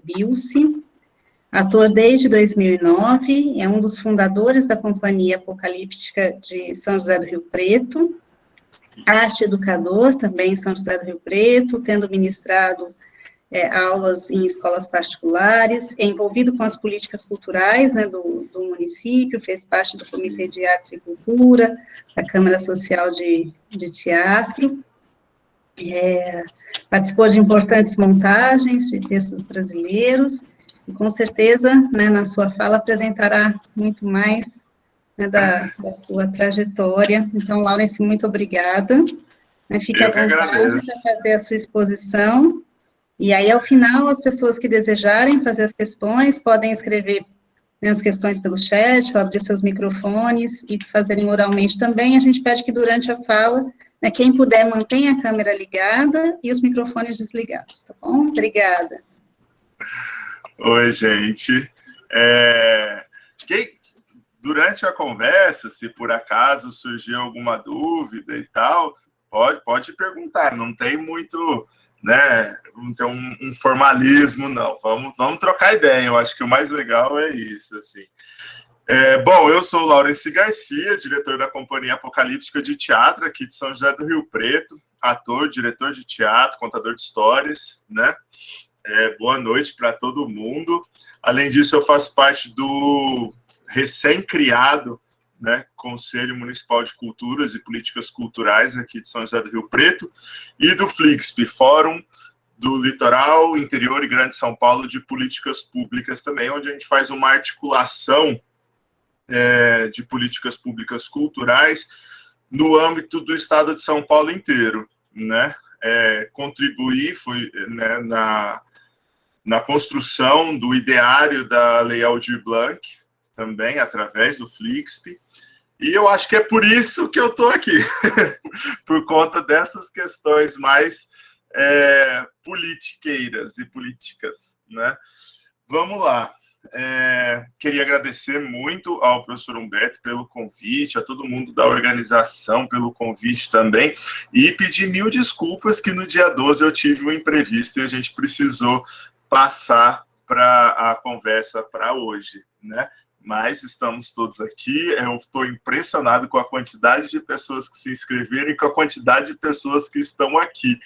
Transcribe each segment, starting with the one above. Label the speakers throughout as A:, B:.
A: Bilce, ator desde 2009, é um dos fundadores da Companhia Apocalíptica de São José do Rio Preto, arte educador também em São José do Rio Preto, tendo ministrado aulas em escolas particulares, é envolvido com as políticas culturais, né, do município, fez parte do Comitê de Artes e Cultura, da Câmara Social de Teatro, participou de importantes montagens de textos brasileiros, e com certeza, né, na sua fala, apresentará muito mais, né, da sua trajetória. Então, Laurence, muito obrigada. Né, fique à vontade para fazer a sua exposição. E aí, ao final, as pessoas que desejarem fazer as questões, podem escrever, né, as questões pelo chat, ou abrir seus microfones e fazerem oralmente também. A gente pede que, durante a fala, né, quem puder, mantenha a câmera ligada e os microfones desligados, tá bom? Obrigada.
B: Oi, gente. Durante a conversa, se por acaso surgiu alguma dúvida e tal, pode perguntar, não tem muito... né, não tem um formalismo, não. Vamos trocar ideia, eu acho que o mais legal é isso, assim. Bom, eu sou o Laurence Garcia, diretor da Companhia Apocalíptica de Teatro aqui de São José do Rio Preto, ator, diretor de teatro, contador de histórias, né? Boa noite para todo mundo. Além disso, eu faço parte do recém-criado, né, Conselho Municipal de Culturas e Políticas Culturais aqui de São José do Rio Preto, e do FLIXP, Fórum do Litoral, Interior e Grande São Paulo de Políticas Públicas também, onde a gente faz uma articulação de políticas públicas culturais no âmbito do estado de São Paulo inteiro, né? Contribuir né, na construção do ideário da Lei Aldir Blanc, também através do FLIXP, e eu acho que é por isso que eu estou aqui, por conta dessas questões mais politiqueiras e políticas, né? Vamos lá. Queria agradecer muito ao professor Humberto pelo convite, a todo mundo da organização pelo convite também, e pedir mil desculpas que no dia 12 eu tive um imprevisto e a gente precisou passar para a conversa para hoje, né? Mas estamos todos aqui, eu estou impressionado com a quantidade de pessoas que se inscreveram e com a quantidade de pessoas que estão aqui.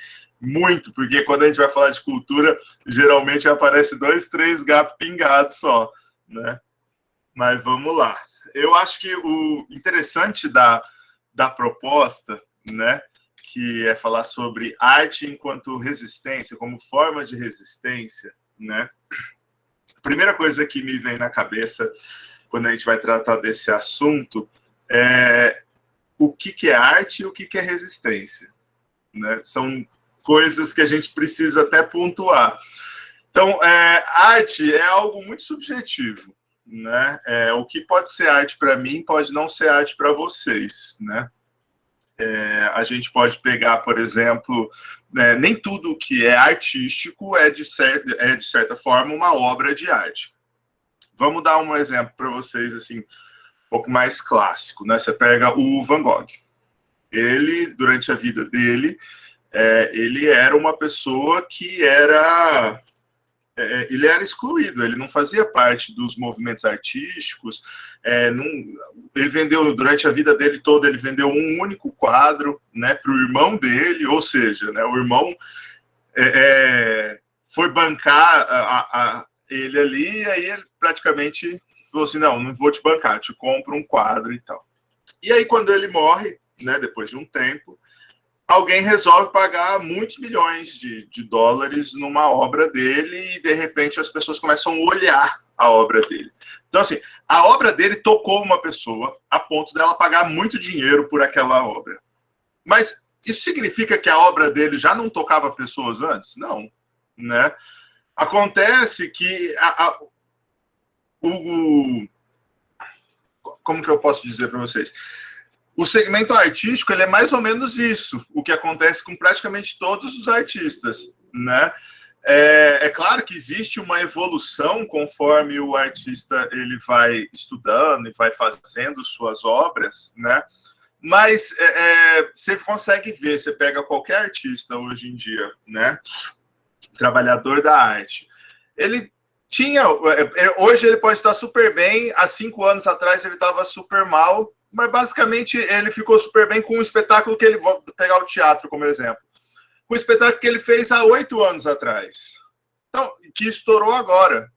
B: Muito, porque quando a gente vai falar de cultura, geralmente aparece 2, 3 gatos pingados só, né? Mas vamos lá. Eu acho que o interessante da proposta, né, que é falar sobre arte enquanto resistência, como forma de resistência, né? A primeira coisa que me vem na cabeça quando a gente vai tratar desse assunto é o que é arte e o que é resistência, né? São coisas que a gente precisa até pontuar. Então, arte é algo muito subjetivo, né? O que pode ser arte para mim pode não ser arte para vocês, né? A gente pode pegar, por exemplo, né, nem tudo que é artístico é de certa forma uma obra de arte. Vamos dar um exemplo para vocês, assim, um pouco mais clássico, né? Você pega o Van Gogh. Ele, durante a vida dele, ele era uma pessoa que ele era excluído, ele não fazia parte dos movimentos artísticos, ele vendeu, durante a vida dele toda, ele vendeu um único quadro, né, para o irmão dele, ou seja, né, o irmão foi bancar ele ali, e aí ele praticamente falou assim, não vou te bancar, te compro um quadro e tal. E aí quando ele morre, né, depois de um tempo, alguém resolve pagar muitos milhões de dólares numa obra dele e, de repente, as pessoas começam a olhar a obra dele. Então, assim, a obra dele tocou uma pessoa a ponto dela pagar muito dinheiro por aquela obra. Mas isso significa que a obra dele já não tocava pessoas antes? Não, né? Acontece que como que eu posso dizer para vocês? O segmento artístico, ele é mais ou menos isso, o que acontece com praticamente todos os artistas, né? É claro que existe uma evolução conforme o artista ele vai estudando e vai fazendo suas obras, né? Mas você consegue ver, você pega qualquer artista hoje em dia, né? Trabalhador da arte. ele tinha... Hoje ele pode estar super bem, há 5 anos atrás ele estava super mal, mas basicamente ele ficou super bem com um espetáculo que ele... Vou pegar o teatro como exemplo. Com o espetáculo que ele fez há 8 anos atrás. Então, que estourou agora.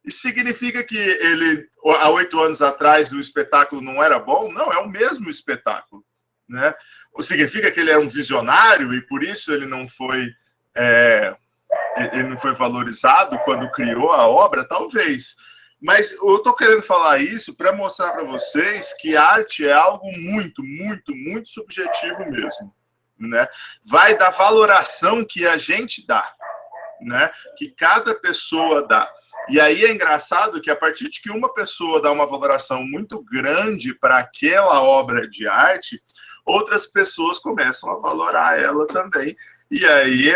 B: Isso significa que ele, há 8 anos atrás, o espetáculo não era bom? Não, é o mesmo espetáculo, né? Ou significa que ele é um visionário e por isso ele não foi valorizado quando criou a obra? Talvez. Mas eu estou querendo falar isso para mostrar para vocês que arte é algo muito, muito, muito subjetivo mesmo, né? Vai da valoração que a gente dá, né? Que cada pessoa dá. E aí é engraçado que a partir de que uma pessoa dá uma valoração muito grande para aquela obra de arte, outras pessoas começam a valorar ela também. E aí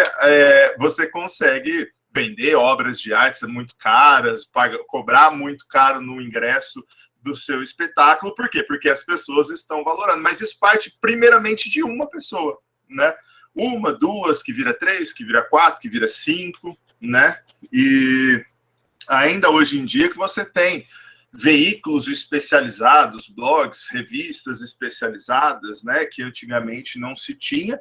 B: você consegue vender obras de arte muito caras, cobrar muito caro no ingresso do seu espetáculo. Por quê? Porque as pessoas estão valorando. Mas isso parte primeiramente de uma pessoa, né? 1, 2, que vira 3, que vira 4, que vira 5, né? E ainda hoje em dia que você tem veículos especializados, blogs, revistas especializadas, né, que antigamente não se tinha,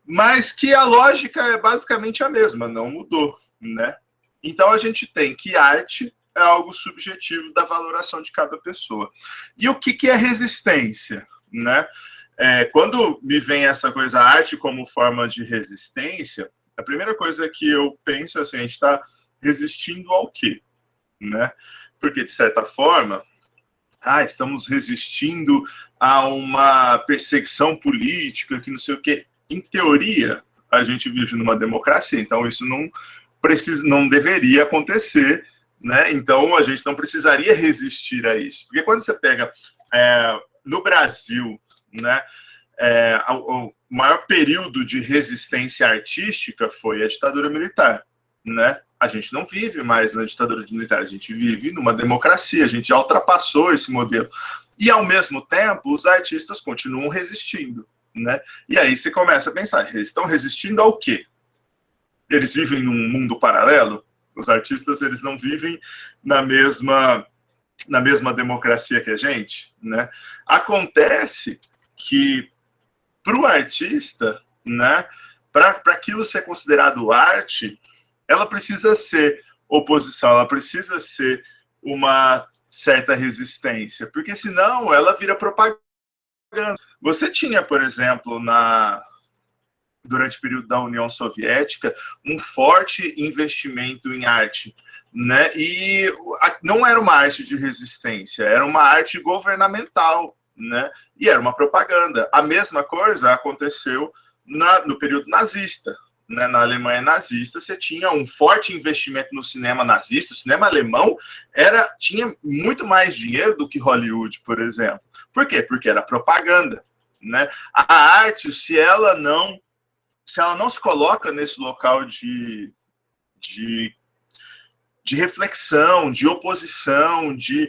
B: mas que a lógica é basicamente a mesma, não mudou, né? Então a gente tem que arte é algo subjetivo da valoração de cada pessoa. E o que é resistência, né? Quando me vem essa coisa arte como forma de resistência, a primeira coisa que eu penso é assim, a gente está resistindo ao quê? Né? Porque, de certa forma, estamos resistindo a uma perseguição política, que não sei o quê. Em teoria, a gente vive numa democracia, então isso não deveria acontecer, né? Então a gente não precisaria resistir a isso. Porque quando você pega no Brasil, né, o maior período de resistência artística foi a ditadura militar, né? A gente não vive mais na ditadura militar, a gente vive numa democracia, a gente já ultrapassou esse modelo. E, ao mesmo tempo, os artistas continuam resistindo, né? E aí você começa a pensar, eles estão resistindo ao quê? Eles vivem num mundo paralelo? Os artistas, eles não vivem na mesma democracia que a gente, né? Acontece que, para o artista, né, para aquilo ser considerado arte, ela precisa ser oposição, ela precisa ser uma certa resistência, porque senão ela vira propaganda. Você tinha, por exemplo, durante o período da União Soviética, um forte investimento em arte, né? E não era uma arte de resistência, era uma arte governamental, né? E era uma propaganda. A mesma coisa aconteceu no período nazista. Né, na Alemanha nazista, você tinha um forte investimento no cinema nazista. O cinema alemão tinha muito mais dinheiro do que Hollywood, por exemplo. Por quê? Porque era propaganda, né? A arte, se ela não se coloca nesse local de reflexão, de oposição, de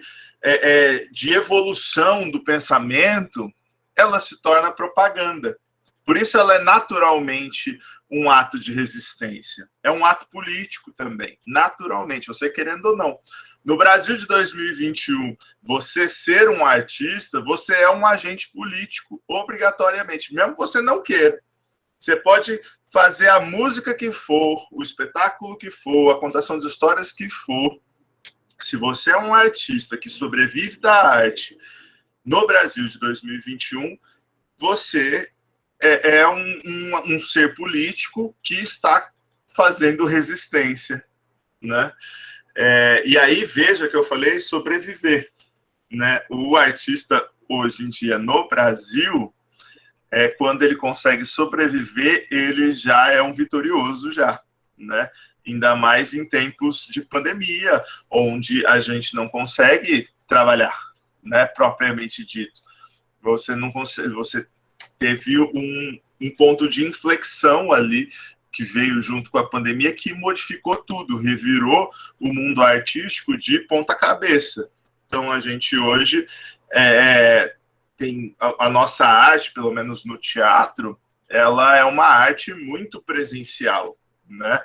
B: evolução do pensamento, ela se torna propaganda. Por isso ela é naturalmente um ato de resistência. É um ato político também, naturalmente, você querendo ou não. No Brasil de 2021, você ser um artista, você é um agente político, obrigatoriamente, mesmo que você não queira. Você pode fazer a música que for, o espetáculo que for, a contação de histórias que for. Se você é um artista que sobrevive da arte no Brasil de 2021, você é um ser político que está fazendo resistência, né? E aí, veja que eu falei sobreviver, né? O artista, hoje em dia, no Brasil, quando ele consegue sobreviver, ele já é um vitorioso já, né? Ainda mais em tempos de pandemia, onde a gente não consegue trabalhar, né? Propriamente dito. Você não consegue, você teve um ponto de inflexão ali que veio junto com a pandemia que modificou tudo, revirou o mundo artístico de ponta cabeça. Então a gente hoje tem a nossa arte, pelo menos no teatro, ela é uma arte muito presencial, né?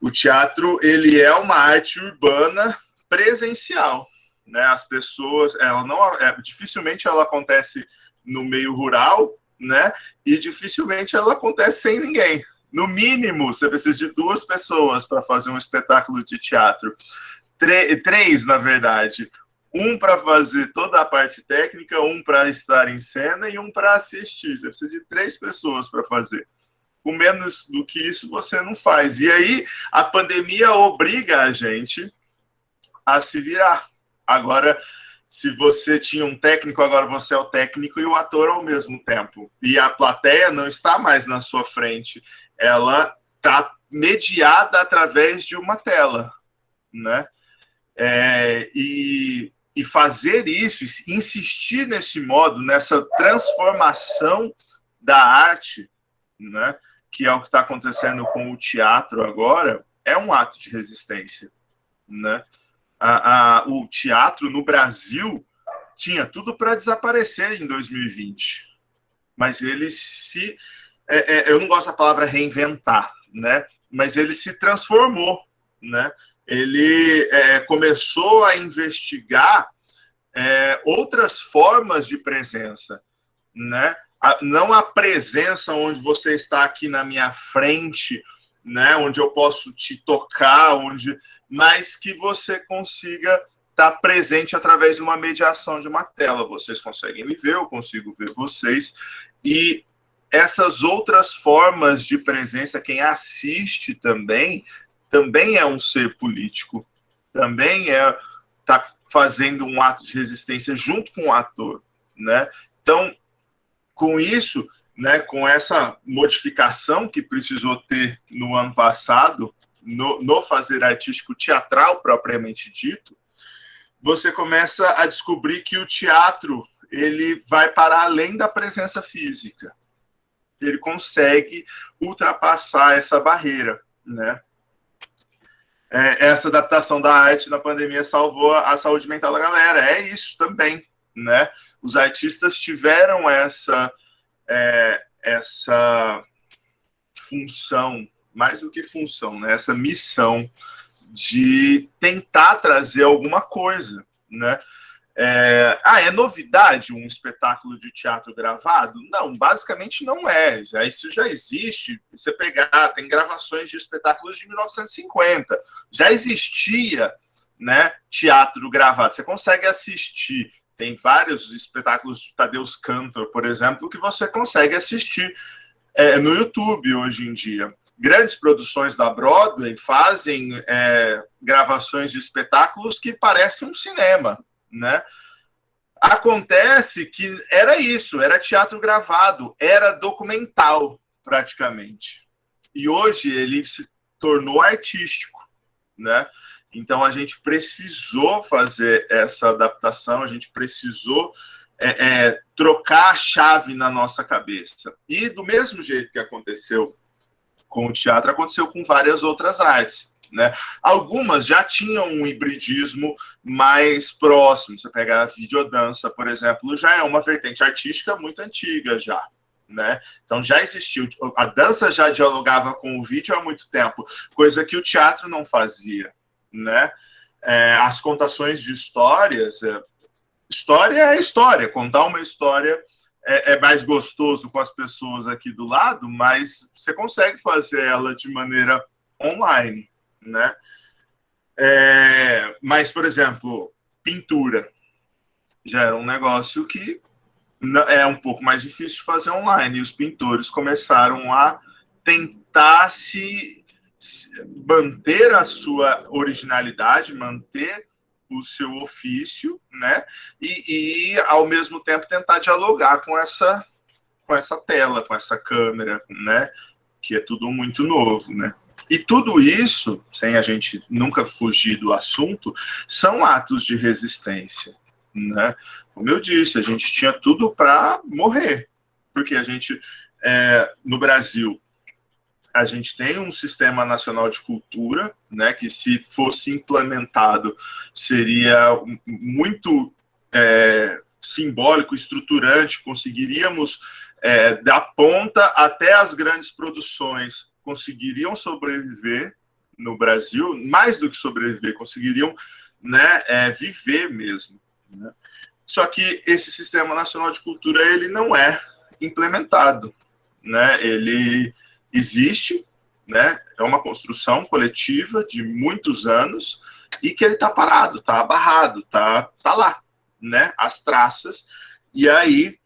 B: O teatro, ele é uma arte urbana presencial, né? As pessoas, ela não, dificilmente ela acontece no meio rural, né? E dificilmente ela acontece sem ninguém. No mínimo, você precisa de 2 pessoas para fazer um espetáculo de teatro. 3, na verdade. Um para fazer toda a parte técnica, um para estar em cena e um para assistir. Você precisa de 3 pessoas para fazer. Com menos do que isso, você não faz. E aí, a pandemia obriga a gente a se virar. Agora, se você tinha um técnico, agora você é o técnico e o ator ao mesmo tempo. E a plateia não está mais na sua frente. Ela está mediada através de uma tela, né? E fazer isso, insistir nesse modo, nessa transformação da arte, né, que é o que está acontecendo com o teatro agora, é um ato de resistência, né? O teatro no Brasil tinha tudo para desaparecer em 2020, mas ele se... eu não gosto da palavra reinventar, né? Mas ele se transformou, né? Ele começou a investigar outras formas de presença, né? Não a presença onde você está aqui na minha frente, né? Onde eu posso te tocar, mas que você consiga estar presente através de uma mediação de uma tela. Vocês conseguem me ver, eu consigo ver vocês. E essas outras formas de presença, quem assiste também é um ser político, também está fazendo um ato de resistência junto com o ator, né? Então, com isso, né, com essa modificação que precisou ter no ano passado, no fazer artístico teatral propriamente dito, você começa a descobrir que o teatro ele vai para além da presença física. Ele consegue ultrapassar essa barreira, né? Essa adaptação da arte na pandemia salvou a saúde mental da galera. É isso também, né? Os artistas tiveram essa função, mais do que função, né? Essa missão de tentar trazer alguma coisa, né? É novidade um espetáculo de teatro gravado? Não, basicamente não é. Isso já existe. Você pegar, tem gravações de espetáculos de 1950. Já existia, né, teatro gravado. Você consegue assistir. Tem vários espetáculos de Tadeusz Kantor, por exemplo, que você consegue assistir no YouTube hoje em dia. Grandes produções da Broadway fazem gravações de espetáculos que parecem um cinema, né? Acontece que era isso, era teatro gravado, era documental, praticamente. E hoje ele se tornou artístico, né? Então a gente precisou fazer essa adaptação, a gente precisou trocar a chave na nossa cabeça. E do mesmo jeito que aconteceu com o teatro, aconteceu com várias outras artes, né? Algumas já tinham um hibridismo mais próximo. Você pega a videodança, por exemplo, já é uma vertente artística muito antiga já, né? Então já existiu, a dança já dialogava com o vídeo há muito tempo, coisa que o teatro não fazia, né? As contações de histórias, história é história, contar uma história é mais gostoso com as pessoas aqui do lado, mas você consegue fazer ela de maneira online, né? Mas, por exemplo, pintura já era um negócio que é um pouco mais difícil de fazer online, e os pintores começaram a tentar manter a sua originalidade, manter o seu ofício, né? E ao mesmo tempo tentar dialogar com essa tela, com essa câmera, né? Que é tudo muito novo, né? E tudo isso, sem a gente nunca fugir do assunto, são atos de resistência, né? Como eu disse, a gente tinha tudo para morrer, porque a gente, no Brasil, a gente tem um sistema nacional de cultura, né, que se fosse implementado seria muito simbólico, estruturante, conseguiríamos da ponta até as grandes produções conseguiriam sobreviver, no Brasil, mais do que sobreviver, conseguiriam, né, viver mesmo, né? Só que esse Sistema Nacional de Cultura, ele não é implementado, né? Ele existe, né? É uma construção coletiva de muitos anos e que ele está parado, está abarrado, tá lá, né? As traças. E aí,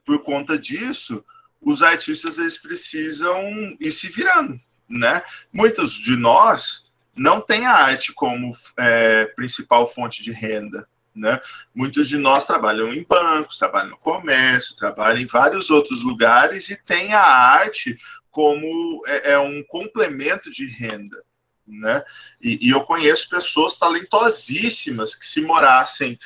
B: por conta disso, os artistas eles precisam ir se virando, né? Muitos de nós não têm a arte como principal fonte de renda, né? Muitos de nós trabalham em bancos, trabalham no comércio, trabalham em vários outros lugares e têm a arte como um complemento de renda, né? E eu conheço pessoas talentosíssimas que, se morassem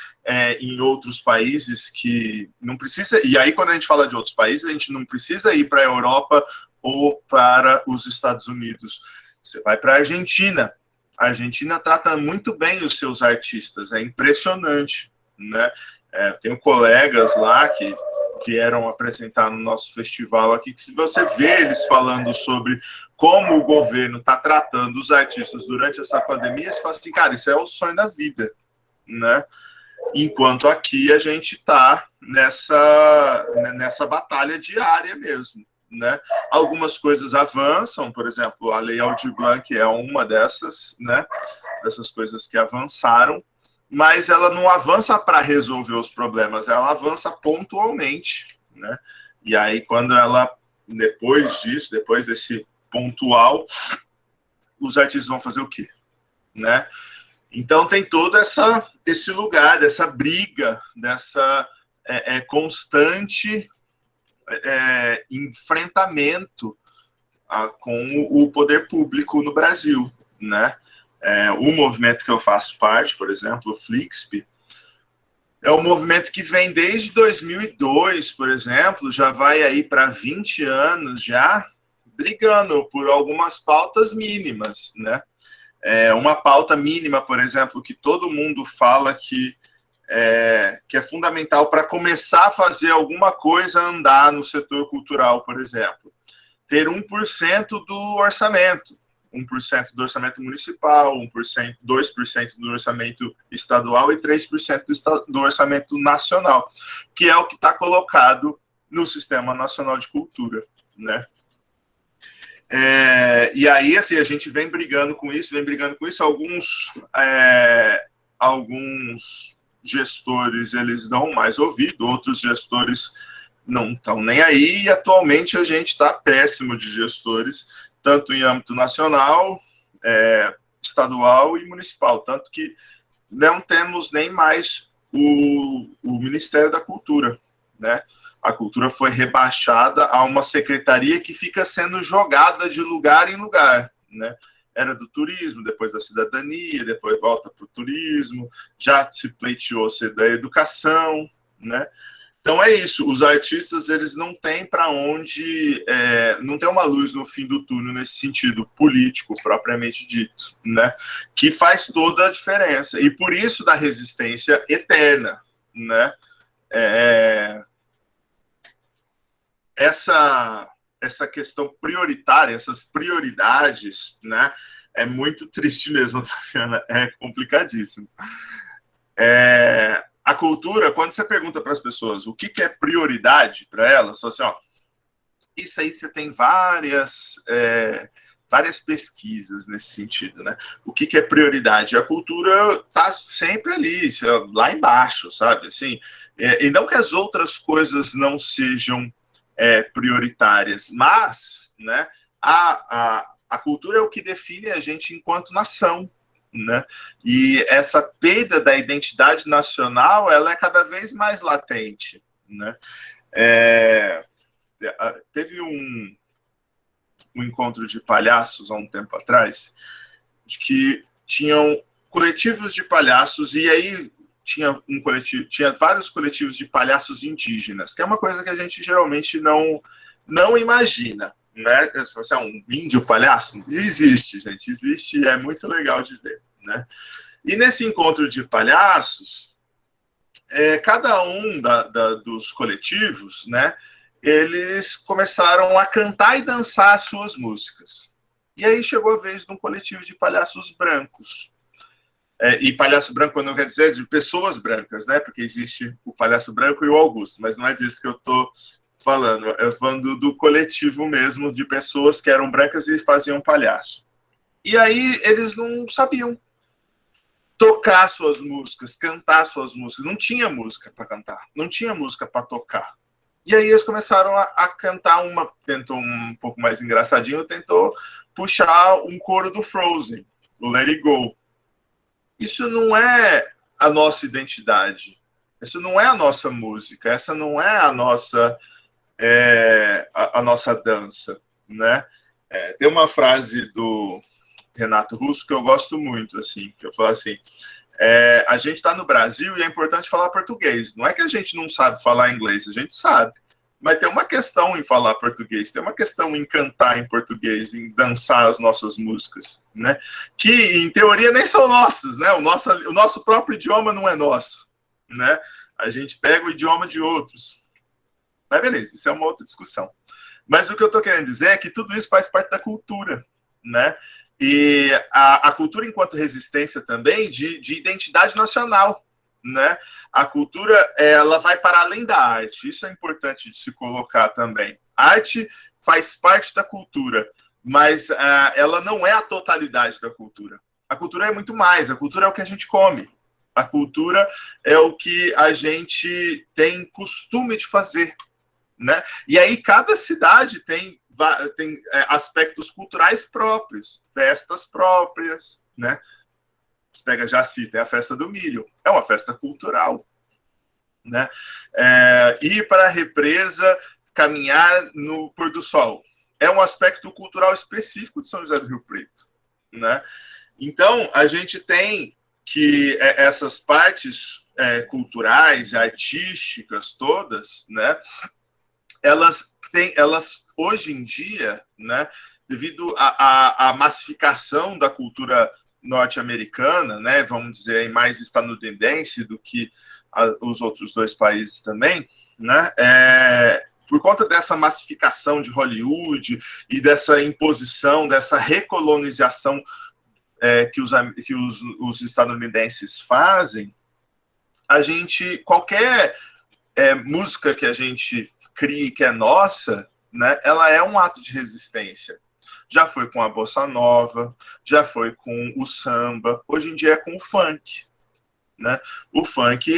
B: em outros países, que não precisa. E aí, quando a gente fala de outros países, a gente não precisa ir para a Europa ou para os Estados Unidos. Você vai para a Argentina. A Argentina trata muito bem os seus artistas, é impressionante, né? Tenho colegas lá que vieram apresentar no nosso festival aqui, que se você vê eles falando sobre como o governo está tratando os artistas durante essa pandemia, você fala assim, cara, isso é o sonho da vida, né? Enquanto aqui a gente está nessa batalha diária mesmo, né? Algumas coisas avançam, por exemplo, a Lei Aldir Blanc é uma dessas, né? Dessas coisas que avançaram, mas ela não avança para resolver os problemas, ela avança pontualmente, né? E aí, quando ela, depois disso, depois desse pontual, os artistas vão fazer o quê, né? Então tem todo esse lugar, dessa briga, dessa constante enfrentamento com o poder público no Brasil, né? O movimento que eu faço parte, por exemplo, o Flixp, é um movimento que vem desde 2002, por exemplo, já vai aí para 20 anos já, brigando por algumas pautas mínimas, né? Uma pauta mínima, por exemplo, que todo mundo fala que é fundamental para começar a fazer alguma coisa andar no setor cultural, por exemplo. Ter 1% do orçamento. 1% do orçamento municipal, 1%, 2% do orçamento estadual e 3% do orçamento nacional, que é o que está colocado no Sistema Nacional de Cultura, né? E aí, assim, a gente vem brigando com isso. Alguns gestores, eles dão mais ouvido, outros gestores não estão nem aí, e atualmente a gente está péssimo de gestores, tanto em âmbito nacional, estadual e municipal, tanto que não temos nem mais o Ministério da Cultura, né? A cultura foi rebaixada a uma secretaria que fica sendo jogada de lugar em lugar, né? Era do turismo, depois da cidadania, depois volta para o turismo, já se pleiteou ser da educação, né? Então é isso, os artistas, eles não têm para onde, não tem uma luz no fim do túnel nesse sentido político, propriamente dito, né? Que faz toda a diferença, e por isso da resistência eterna, né? Essa questão prioritária, essas prioridades, né? É muito triste mesmo, Taviana, é complicadíssimo. A cultura, quando você pergunta para as pessoas o que é prioridade para elas, você fala assim, ó, isso aí você tem várias pesquisas nesse sentido, né? O que é prioridade? A cultura está sempre ali, lá embaixo, sabe? Assim, e não que as outras coisas não sejam prioritárias, mas, né, a cultura é o que define a gente enquanto nação, né? E essa perda da identidade nacional, ela é cada vez mais latente, né? Teve um encontro de palhaços há um tempo atrás, de que tinham coletivos de palhaços, e aí tinha vários coletivos de palhaços indígenas, que é uma coisa que a gente geralmente não imagina, né? Se você é um índio palhaço, existe, gente, existe, e é muito legal de ver, né? E nesse encontro de palhaços, cada um dos coletivos, né, eles começaram a cantar e dançar as suas músicas, E aí chegou a vez de um coletivo de palhaços brancos. E palhaço branco, não quer dizer de pessoas brancas, né? Porque existe o palhaço branco e o Augusto, mas não é disso que eu estou falando. Eu estou falando do coletivo mesmo, de pessoas que eram brancas e faziam palhaço. E aí eles não sabiam tocar suas músicas, cantar suas músicas. Não tinha música para cantar, não tinha música para tocar. E aí eles começaram a cantar tentou um pouco mais engraçadinho, tentou puxar um coro do Frozen, o Let It Go. Isso não é a nossa identidade, isso não é a nossa música, essa não é a nossa, a nossa dança, né? Tem uma frase do Renato Russo que eu gosto muito, assim, que eu falo assim, a gente está no Brasil e é importante falar português, não é que a gente não sabe falar inglês, a gente sabe, mas tem uma questão em falar português, tem uma questão em cantar em português, em dançar as nossas músicas, né? Que, em teoria, nem são nossas, né? O nosso próprio idioma não é nosso, né? A gente pega o idioma de outros. Mas beleza, isso é uma outra discussão. Mas o que eu estou querendo dizer é que tudo isso faz parte da cultura, né? E a cultura enquanto resistência também de identidade nacional, né? A cultura, ela vai para além da arte, isso é importante de se colocar também. A arte faz parte da cultura, mas ela não é a totalidade da cultura. A cultura é muito mais, a cultura é o que a gente come, a cultura é o que a gente tem costume de fazer, né? E aí cada cidade tem aspectos culturais próprios, festas próprias, né? Você pega Jaci, tem a festa do milho, é uma festa cultural, né? Ir para a represa, caminhar no pôr do sol, é um aspecto cultural específico de São José do Rio Preto, né? Então, a gente tem que essas partes culturais, artísticas todas, né? Elas hoje em dia, né? Devido à massificação da cultura norte-americana, né, vamos dizer, mais estadunidense do que os outros dois países também, né, por conta dessa massificação de Hollywood e dessa imposição, dessa recolonização que os estadunidenses fazem, a gente, qualquer música que a gente crie que é nossa, né, ela é um ato de resistência. Já foi com a bossa nova, já foi com o samba, hoje em dia é com o funk, né? O funk,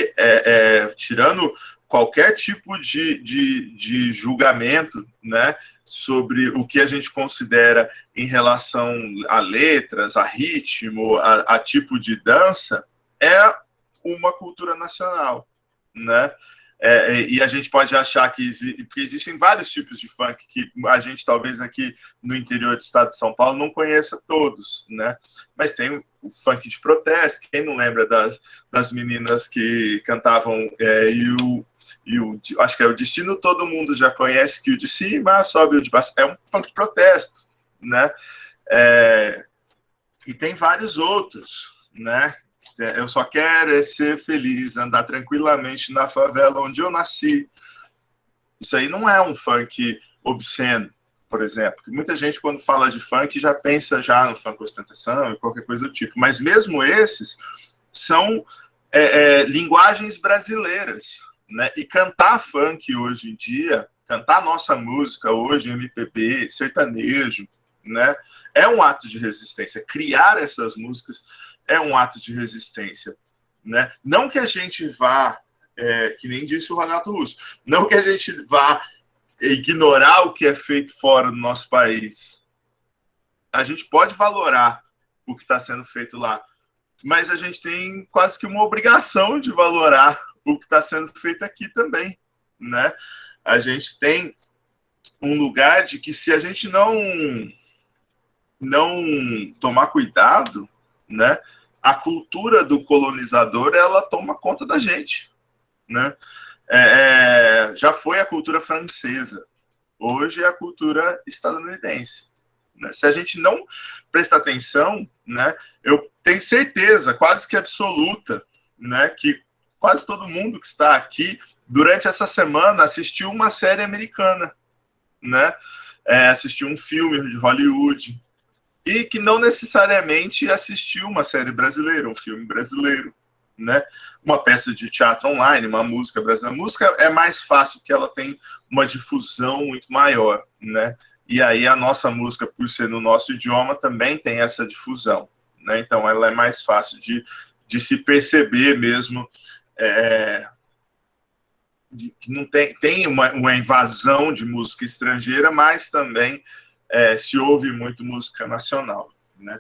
B: tirando qualquer tipo de julgamento, né, sobre o que a gente considera em relação a letras, a ritmo, a tipo de dança, é uma cultura nacional, né? E a gente pode achar que existem vários tipos de funk que a gente talvez aqui no interior do estado de São Paulo não conheça todos, né? Mas tem o funk de protesto, quem não lembra das meninas que cantavam acho que é o Destino, todo mundo já conhece, que o de cima sobe, o de baixo, é um funk de protesto, né? E tem vários outros, né? Eu só quero ser feliz, andar tranquilamente na favela onde eu nasci. Isso aí não é um funk obsceno, por exemplo. Muita gente, quando fala de funk, já pensa já no funk ostentação e qualquer coisa do tipo. Mas mesmo esses são linguagens brasileiras, né? E cantar funk hoje em dia, cantar nossa música hoje, MPB, sertanejo, né? É um ato de resistência. Criar essas músicas é um ato de resistência, né? Não que a gente vá, que nem disse o Renato Russo, não que a gente vá ignorar o que é feito fora do nosso país. A gente pode valorar o que está sendo feito lá, mas a gente tem quase que uma obrigação de valorar o que está sendo feito aqui também, né? A gente tem um lugar de que se a gente não tomar cuidado, né, a cultura do colonizador, ela toma conta da gente, né? Já foi a cultura francesa, hoje é a cultura estadunidense, né? Se a gente não prestar atenção, né, eu tenho certeza, quase que absoluta, né, que quase todo mundo que está aqui, durante essa semana, assistiu uma série americana, né? Assistiu um filme de Hollywood, e que não necessariamente assistiu uma série brasileira, um filme brasileiro, né? Uma peça de teatro online, uma música brasileira. A música é mais fácil, porque ela tem uma difusão muito maior, né? E aí a nossa música, por ser no nosso idioma, também tem essa difusão, né? Então ela é mais fácil de se perceber mesmo, que não tem uma invasão de música estrangeira, mas também se ouve muito música nacional, né?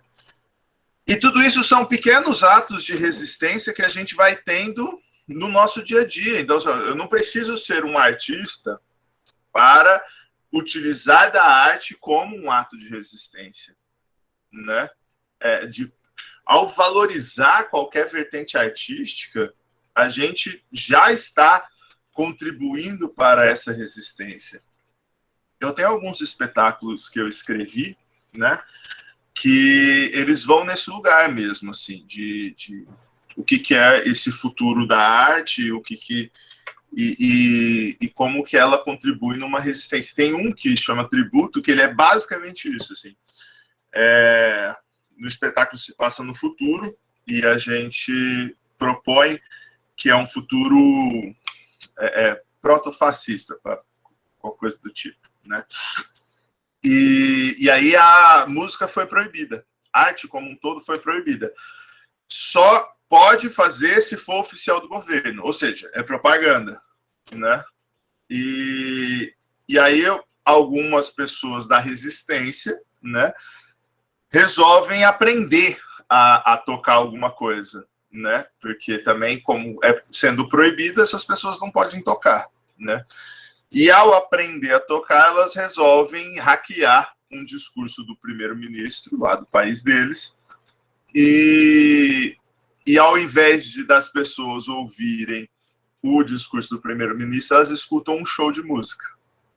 B: E tudo isso são pequenos atos de resistência que a gente vai tendo no nosso dia a dia. Então, eu não preciso ser um artista para utilizar da arte como um ato de resistência, né? Ao valorizar qualquer vertente artística, a gente já está contribuindo para essa resistência. Eu tenho alguns espetáculos que eu escrevi, né, que eles vão nesse lugar mesmo, assim, de o que é esse futuro da arte, e como que ela contribui numa resistência. Tem um que chama Tributo, que ele é basicamente isso, assim. No espetáculo se passa no futuro, e a gente propõe que é um futuro protofascista, para qualquer coisa do tipo, né? E aí a música foi proibida. A arte como um todo foi proibida. Só pode fazer se for oficial do governo, ou seja, é propaganda, né? E aí algumas pessoas da resistência, né, resolvem aprender a tocar alguma coisa, né? Porque também, como sendo proibido, essas pessoas não podem tocar, né? E ao aprender a tocar, elas resolvem hackear um discurso do primeiro-ministro lá do país deles, e ao invés das pessoas ouvirem o discurso do primeiro-ministro, elas escutam um show de música,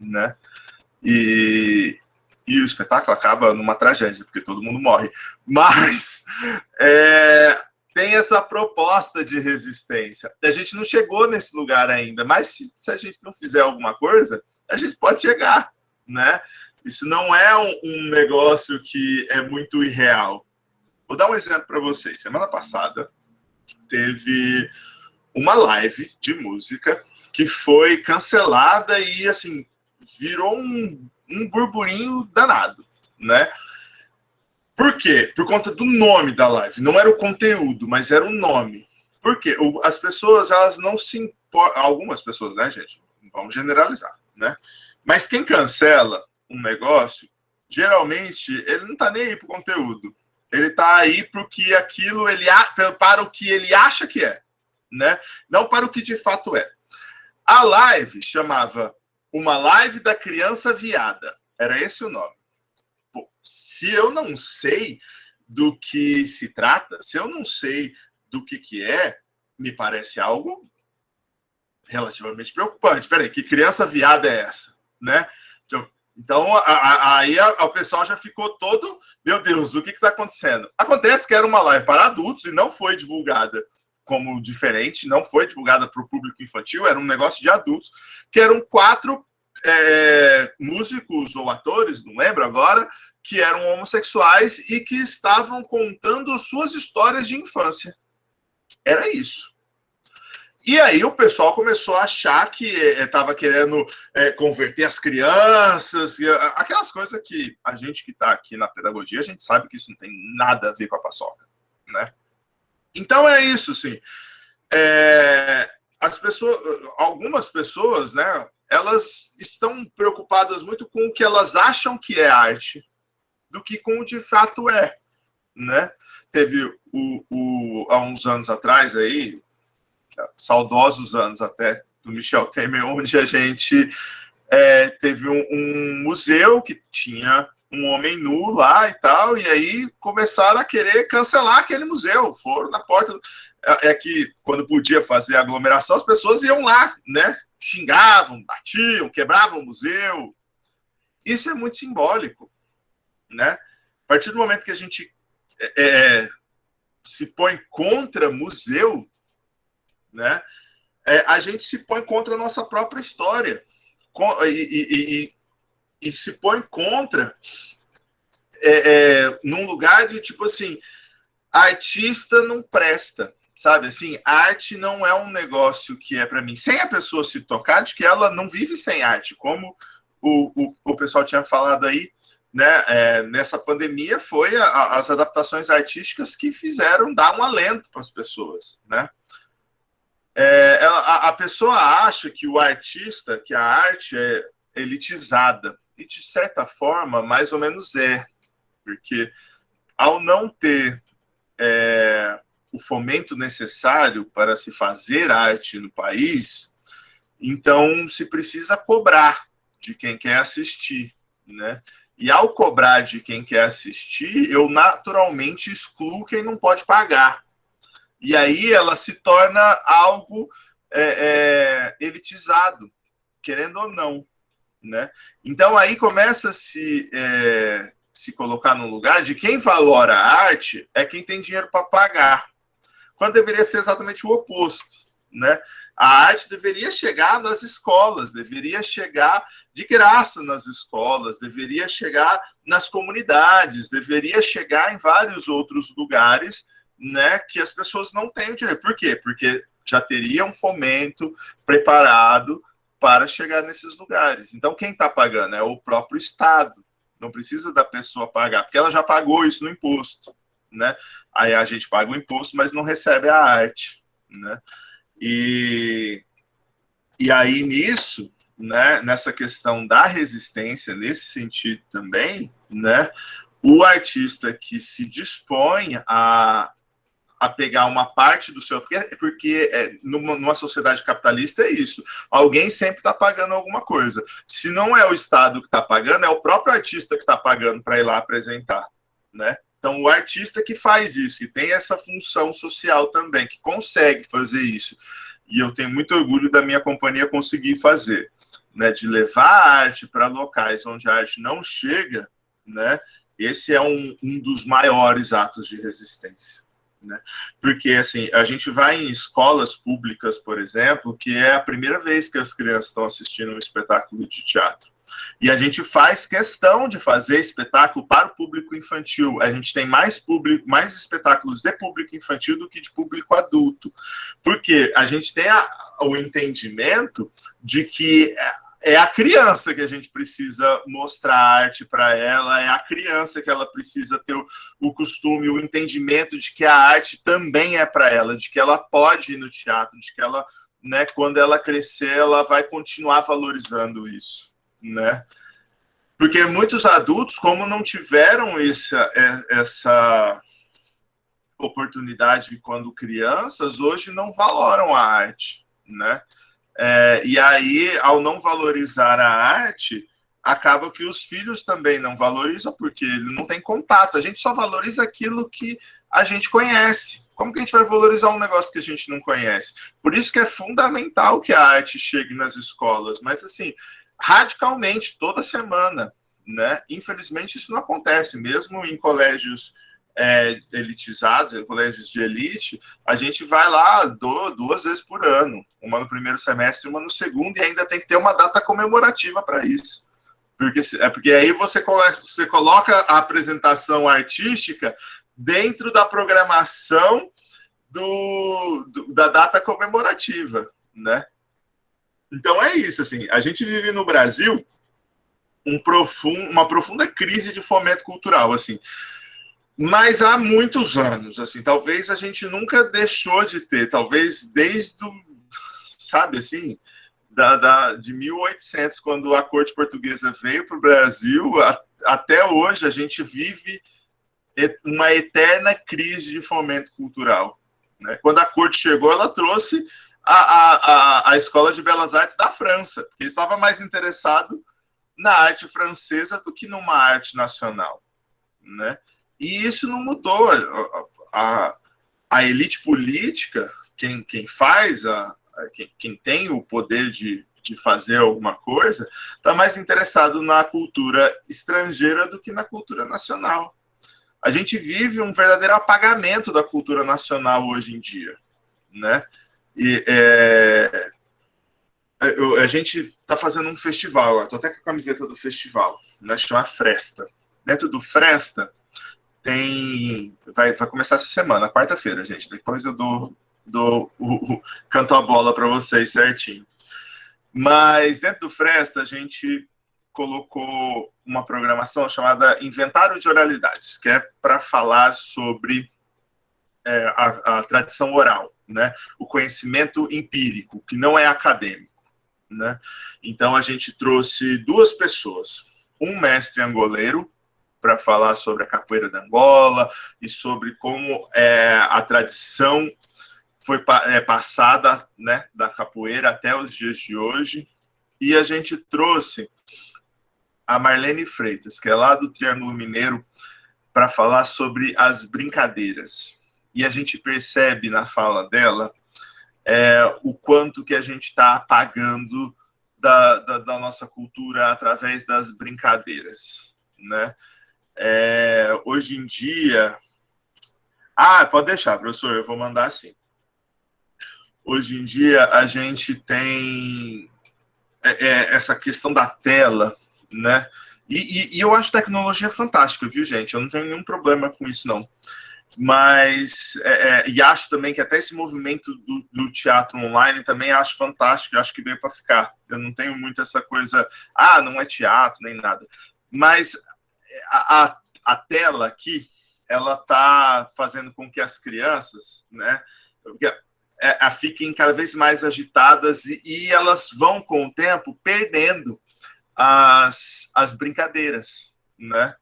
B: né? E o espetáculo acaba numa tragédia, porque todo mundo morre. Mas tem essa proposta de resistência. A gente não chegou nesse lugar ainda, mas se a gente não fizer alguma coisa, a gente pode chegar, né? Isso não é um negócio que é muito irreal. Vou dar um exemplo para vocês. Semana passada teve uma live de música que foi cancelada e, assim, virou um burburinho danado, né? Por quê? Por conta do nome da live. Não era o conteúdo, mas era o nome. Por quê? As pessoas, elas não se importam... Algumas pessoas, né, gente? Vamos generalizar, né? Mas quem cancela um negócio, geralmente, ele não tá nem aí pro conteúdo. Ele tá aí para o que ele acha que é, né? Não para o que de fato é. A live chamava Uma Live da Criança Viada. Era esse o nome. Pô, se eu não sei do que se trata, se eu não sei do que é, me parece algo relativamente preocupante. Espera aí, que criança viada é essa, né? Então, aí o pessoal já ficou todo... Meu Deus, o que está acontecendo? Acontece que era uma live para adultos e não foi divulgada como diferente, não foi divulgada para o público infantil, era um negócio de adultos, que eram 4 músicos ou atores, não lembro agora, que eram homossexuais e que estavam contando suas histórias de infância. Era isso. E aí o pessoal começou a achar que estava querendo converter as crianças, aquelas coisas que a gente que está aqui na pedagogia, a gente sabe que isso não tem nada a ver com a paçoca, né? Então é isso, sim. Algumas pessoas, né, elas estão preocupadas muito com o que elas acham que é arte, do que com o de fato é, né? Teve há uns anos atrás aí, saudosos anos até, do Michel Temer, onde a gente teve um museu que tinha um homem nu lá e tal, e aí começaram a querer cancelar aquele museu, foram na porta, que quando podia fazer aglomeração, as pessoas iam lá, né, xingavam, batiam, quebravam o museu. Isso é muito simbólico, né? A partir do momento que a gente se põe contra museu, né, a gente se põe contra a nossa própria história e se põe contra num lugar de, tipo assim, artista não presta, sabe? Assim, arte não é um negócio que é para mim. Sem a pessoa se tocar de que ela não vive sem arte, como o pessoal tinha falado aí, né? Nessa pandemia foi as adaptações artísticas que fizeram dar um alento para as pessoas, né? A pessoa acha que o artista, que a arte é elitizada, e de certa forma, mais ou menos porque ao não ter o fomento necessário para se fazer arte no país, então se precisa cobrar de quem quer assistir, né? E ao cobrar de quem quer assistir, eu naturalmente excluo quem não pode pagar. E aí ela se torna algo elitizado, querendo ou não, né? Então aí começa a se colocar no lugar de quem valora a arte é quem tem dinheiro para pagar, quando deveria ser exatamente o oposto, né? A arte deveria chegar nas escolas, deveria chegar de graça nas escolas, deveria chegar nas comunidades, deveria chegar em vários outros lugares, né, que as pessoas não têm o direito. Por quê? Porque já teria um fomento preparado para chegar nesses lugares. Então, quem está pagando é o próprio Estado. Não precisa da pessoa pagar, porque ela já pagou isso no imposto, né? Aí a gente paga o imposto, mas não recebe a arte, né? E aí nisso, né, nessa questão da resistência, nesse sentido também, né, o artista que se dispõe a pegar uma parte do seu... Porque numa sociedade capitalista é isso. Alguém sempre está pagando alguma coisa. Se não é o Estado que está pagando, é o próprio artista que está pagando para ir lá apresentar, né? Então, o artista que faz isso, que tem essa função social também, que consegue fazer isso. E eu tenho muito orgulho da minha companhia conseguir fazer, né? De levar a arte para locais onde a arte não chega, né? Esse é um dos maiores atos de resistência. Né? Porque assim, a gente vai em escolas públicas, por exemplo, que é a primeira vez que as crianças estão assistindo um espetáculo de teatro. E a gente faz questão de fazer espetáculo para o público infantil. A gente tem mais espetáculos de público infantil do que de público adulto. Porque a gente tem o entendimento de que é a criança que a gente precisa mostrar arte para ela, é a criança que ela precisa ter o costume, o entendimento de que a arte também é para ela, de que ela pode ir no teatro, de que ela, né, quando ela crescer, ela vai continuar valorizando isso, né? Porque muitos adultos, como não tiveram essa oportunidade quando crianças, hoje não valoram a arte, né? E aí, ao não valorizar a arte, acaba que os filhos também não valorizam, porque ele não tem contato. A gente só valoriza aquilo que a gente conhece. Como que a gente vai valorizar um negócio que a gente não conhece? Por isso que é fundamental que a arte chegue nas escolas, mas assim, radicalmente, toda semana, né? Infelizmente, isso não acontece, mesmo em colégios elitizados, colégios de elite, a gente vai lá 2 vezes por ano, uma no primeiro semestre e uma no segundo, e ainda tem que ter uma data comemorativa para isso. Porque aí você coloca a apresentação artística dentro da programação da data comemorativa, né? Então é isso, assim, a gente vive no Brasil uma profunda crise de fomento cultural, assim, mas há muitos anos, assim, talvez a gente nunca deixou de ter, talvez desde sabe, assim, de 1800, quando a corte portuguesa veio para o Brasil, até hoje a gente vive uma eterna crise de fomento cultural, né? Quando a corte chegou, ela trouxe a Escola de Belas Artes da França, porque estava mais interessado na arte francesa do que numa arte nacional, né? E isso não mudou. A elite política, quem faz, quem tem o poder de fazer alguma coisa, está mais interessado na cultura estrangeira do que na cultura nacional. A gente vive um verdadeiro apagamento da cultura nacional hoje em dia, né? E a gente está fazendo um festival, estou até com a camiseta do festival, né, chama Fresta, Dentro do Fresta, vai começar essa semana, quarta-feira, gente. Depois eu canto a bola para vocês certinho. Mas dentro do Fresta, a gente colocou uma programação chamada Inventário de Oralidades, que é para falar sobre a tradição oral, né? O conhecimento empírico, que não é acadêmico, né? Então, a gente trouxe 2 pessoas, um mestre angoleiro, para falar sobre a capoeira da Angola e sobre como a tradição foi passada, né, da capoeira até os dias de hoje. E a gente trouxe a Marlene Freitas, que é lá do Triângulo Mineiro, para falar sobre as brincadeiras. E a gente percebe na fala dela o quanto que a gente está apagando da nossa cultura através das brincadeiras, né? Hoje em dia... pode deixar, professor, eu vou mandar assim. Hoje em dia, a gente tem essa questão da tela, né? E eu acho tecnologia fantástica, viu, gente? Eu não tenho nenhum problema com isso, não. Mas, e acho também que até esse movimento do teatro online também acho fantástico, acho que veio para ficar. Eu não tenho muito essa coisa, não é teatro, nem nada. Mas a tela aqui, ela está fazendo com que as crianças, né, fiquem cada vez mais agitadas e elas vão, com o tempo, perdendo as brincadeiras, né?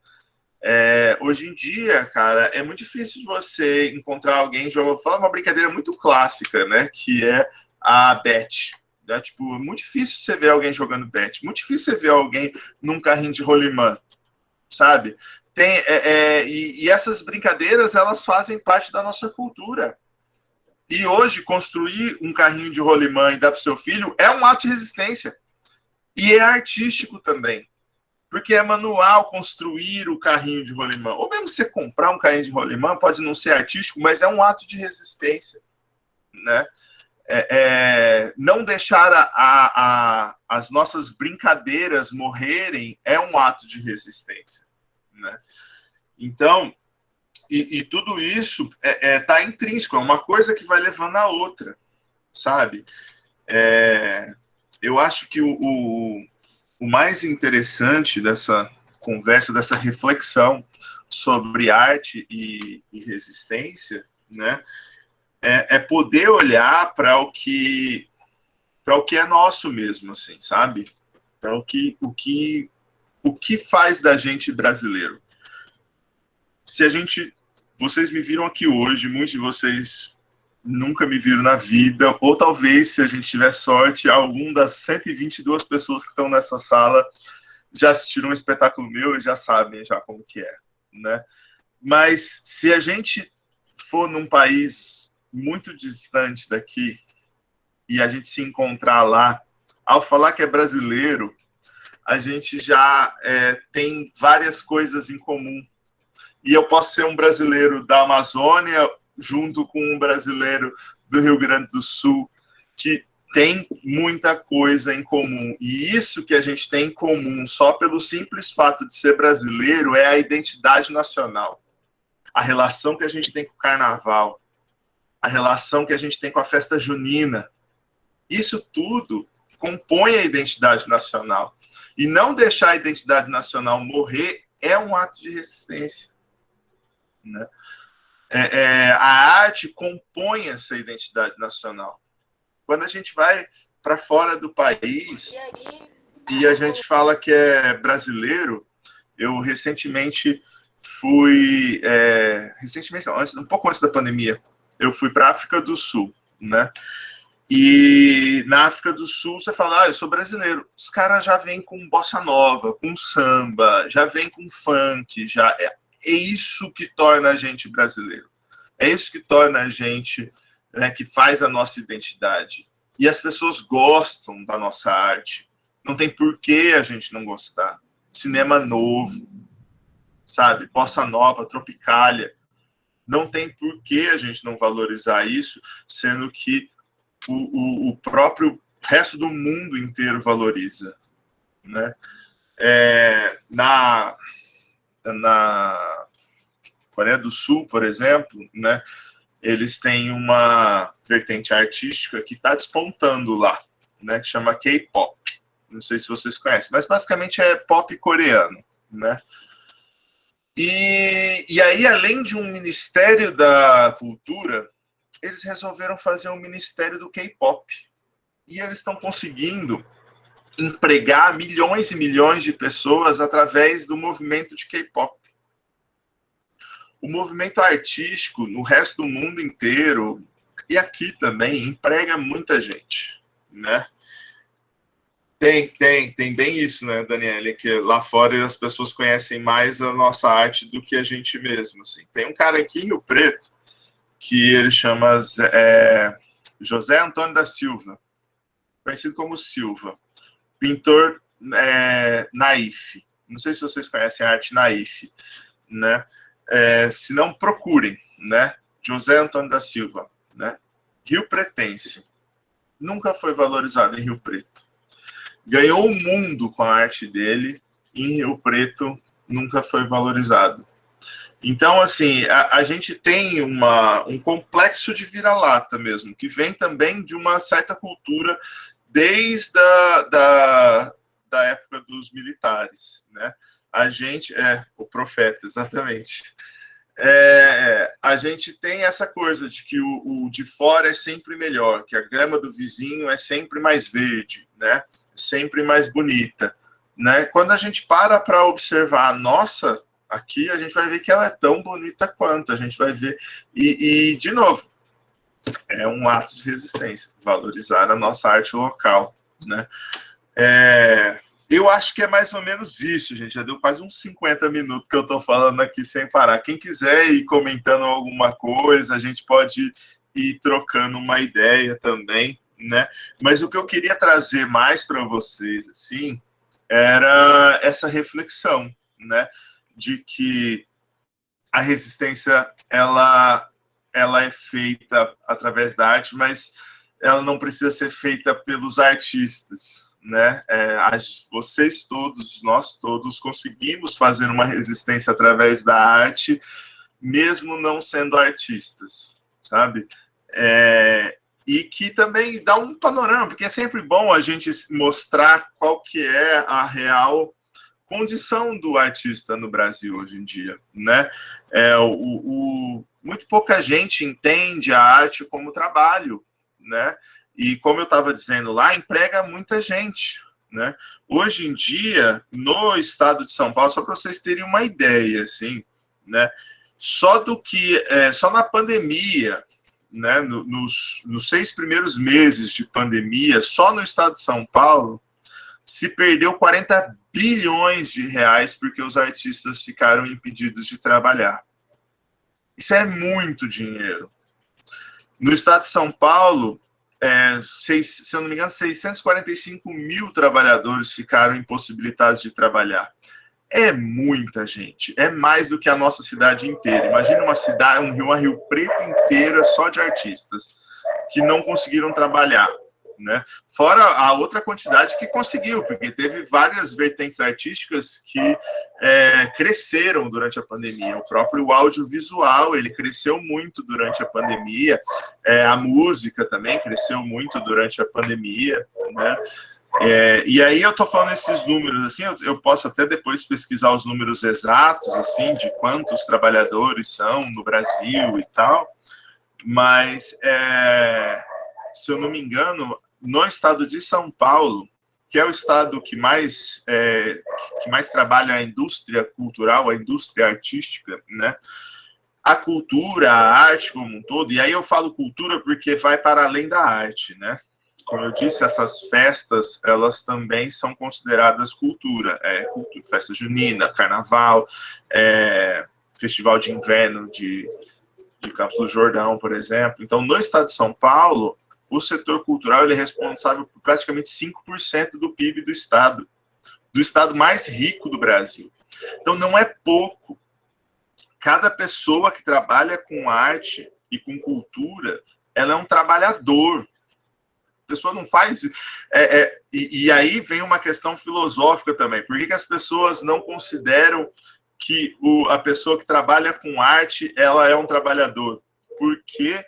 B: Hoje em dia, cara, é muito difícil de você encontrar alguém jogando. Fala uma brincadeira muito clássica, né? Que é a bet. Né? Tipo, é muito difícil você ver alguém jogando bet. Muito difícil você ver alguém num carrinho de rolimã, sabe? E essas brincadeiras, elas fazem parte da nossa cultura. E hoje, construir um carrinho de rolimã e dar para o seu filho é um ato de resistência. E é artístico também. Porque é manual construir o carrinho de rolimã. Ou mesmo você comprar um carrinho de rolimã, pode não ser artístico, mas é um ato de resistência. Né? Não deixar as nossas brincadeiras morrerem é um ato de resistência. Né? Então, e tudo isso está intrínseco, é uma coisa que vai levando a outra, sabe? Eu acho que o mais interessante dessa conversa, dessa reflexão sobre arte e resistência, né, é poder olhar para o que é nosso mesmo, assim, sabe? Para o que faz da gente brasileiro. Vocês me viram aqui hoje, muitos de vocês nunca me viram na vida, ou talvez, se a gente tiver sorte, algum das 122 pessoas que estão nessa sala já assistiram um espetáculo meu e já sabem já como que é, né? Mas se a gente for num país muito distante daqui e a gente se encontrar lá, ao falar que é brasileiro, a gente já tem várias coisas em comum. E eu posso ser um brasileiro da Amazônia junto com um brasileiro do Rio Grande do Sul, que tem muita coisa em comum. E isso que a gente tem em comum, só pelo simples fato de ser brasileiro, é a identidade nacional. A relação que a gente tem com o carnaval, a relação que a gente tem com a festa junina. Isso tudo compõe a identidade nacional. E não deixar a identidade nacional morrer é um ato de resistência. Né? A arte compõe essa identidade nacional. Quando a gente vai para fora do país e a gente fala que é brasileiro, eu recentemente fui, um pouco antes da pandemia, eu fui para a África do Sul, né? E na África do Sul você fala, eu sou brasileiro. Os caras já vêm com bossa nova, com samba, já vêm com funk, já é isso que torna a gente brasileiro. É isso que torna a gente, né, que faz a nossa identidade. E as pessoas gostam da nossa arte. Não tem por que a gente não gostar. Cinema novo, sabe? Bossa nova, tropicália. Não tem por que a gente não valorizar isso, sendo que o próprio resto do mundo inteiro valoriza. Né? na Coreia do Sul, por exemplo, né, eles têm uma vertente artística que está despontando lá, né, que chama K-pop. Não sei se vocês conhecem, mas basicamente é pop coreano, né? E aí, além de um Ministério da Cultura, eles resolveram fazer um Ministério do K-pop. E eles estão conseguindo empregar milhões e milhões de pessoas através do movimento de K-pop. O movimento artístico no resto do mundo inteiro, e aqui também, emprega muita gente, né? Tem bem isso, né, Daniele, que lá fora as pessoas conhecem mais a nossa arte do que a gente mesmo, assim. Tem um cara aqui em Rio Preto, que ele chama José Antônio da Silva, conhecido como Silva, pintor naif. Não sei se vocês conhecem a arte naif, né? Se não, procurem, né? José Antônio da Silva, né? Rio Pretense. Nunca foi valorizado em Rio Preto. Ganhou o mundo com a arte dele, em Rio Preto nunca foi valorizado. Então, assim, a gente tem um complexo de vira-lata mesmo, que vem também de uma certa cultura desde da época dos militares, né? A gente, o profeta, exatamente. A gente tem essa coisa de que o de fora é sempre melhor, que a grama do vizinho é sempre mais verde, né? Sempre mais bonita, né? Quando a gente para observar a nossa aqui, a gente vai ver que ela é tão bonita quanto, a gente vai ver, e de novo, é um ato de resistência, valorizar a nossa arte local, né? Eu acho que é mais ou menos isso, gente, já deu quase uns 50 minutos que eu tô falando aqui sem parar. Quem quiser ir comentando alguma coisa, a gente pode ir trocando uma ideia também, né? Mas o que eu queria trazer mais para vocês, assim, era essa reflexão, né? De que a resistência, ela é feita através da arte, mas ela não precisa ser feita pelos artistas, né? Vocês todos, nós todos, conseguimos fazer uma resistência através da arte, mesmo não sendo artistas, sabe? E que também dá um panorama, porque é sempre bom a gente mostrar qual que é a real condição do artista no Brasil hoje em dia, né? Muito pouca gente entende a arte como trabalho, né? E como eu estava dizendo lá, emprega muita gente, né? Hoje em dia, no estado de São Paulo, só para vocês terem uma ideia, assim, né? Só na pandemia, né? Nos 6 primeiros meses de pandemia, só no estado de São Paulo, se perdeu 40 bilhões de reais porque os artistas ficaram impedidos de trabalhar. Isso é muito dinheiro. No estado de São Paulo, se eu não me engano, 645 mil trabalhadores ficaram impossibilitados de trabalhar. É muita gente, é mais do que a nossa cidade inteira. Imagina uma Rio Preto inteira só de artistas que não conseguiram trabalhar, né? Fora a outra quantidade que conseguiu, porque teve várias vertentes artísticas que cresceram durante a pandemia. O próprio audiovisual, ele cresceu muito durante a pandemia, a música também cresceu muito durante a pandemia, né? E aí eu tô falando esses números, assim, eu posso até depois pesquisar os números exatos, assim, de quantos trabalhadores são no Brasil e tal, mas, se eu não me engano, no estado de São Paulo, que é o estado que mais trabalha a indústria cultural, a indústria artística, né? A cultura, a arte como um todo, e aí eu falo cultura porque vai para além da arte, né? Como eu disse, essas festas, elas também são consideradas cultura. Festa junina, carnaval, festival de inverno de Campos do Jordão, por exemplo. Então, no estado de São Paulo, o setor cultural ele é responsável por praticamente 5% do PIB do estado mais rico do Brasil. Então, não é pouco. Cada pessoa que trabalha com arte e com cultura, ela é um trabalhador. A pessoa não faz... E aí vem uma questão filosófica também. Por que as pessoas não consideram que a pessoa que trabalha com arte, ela é um trabalhador? Porque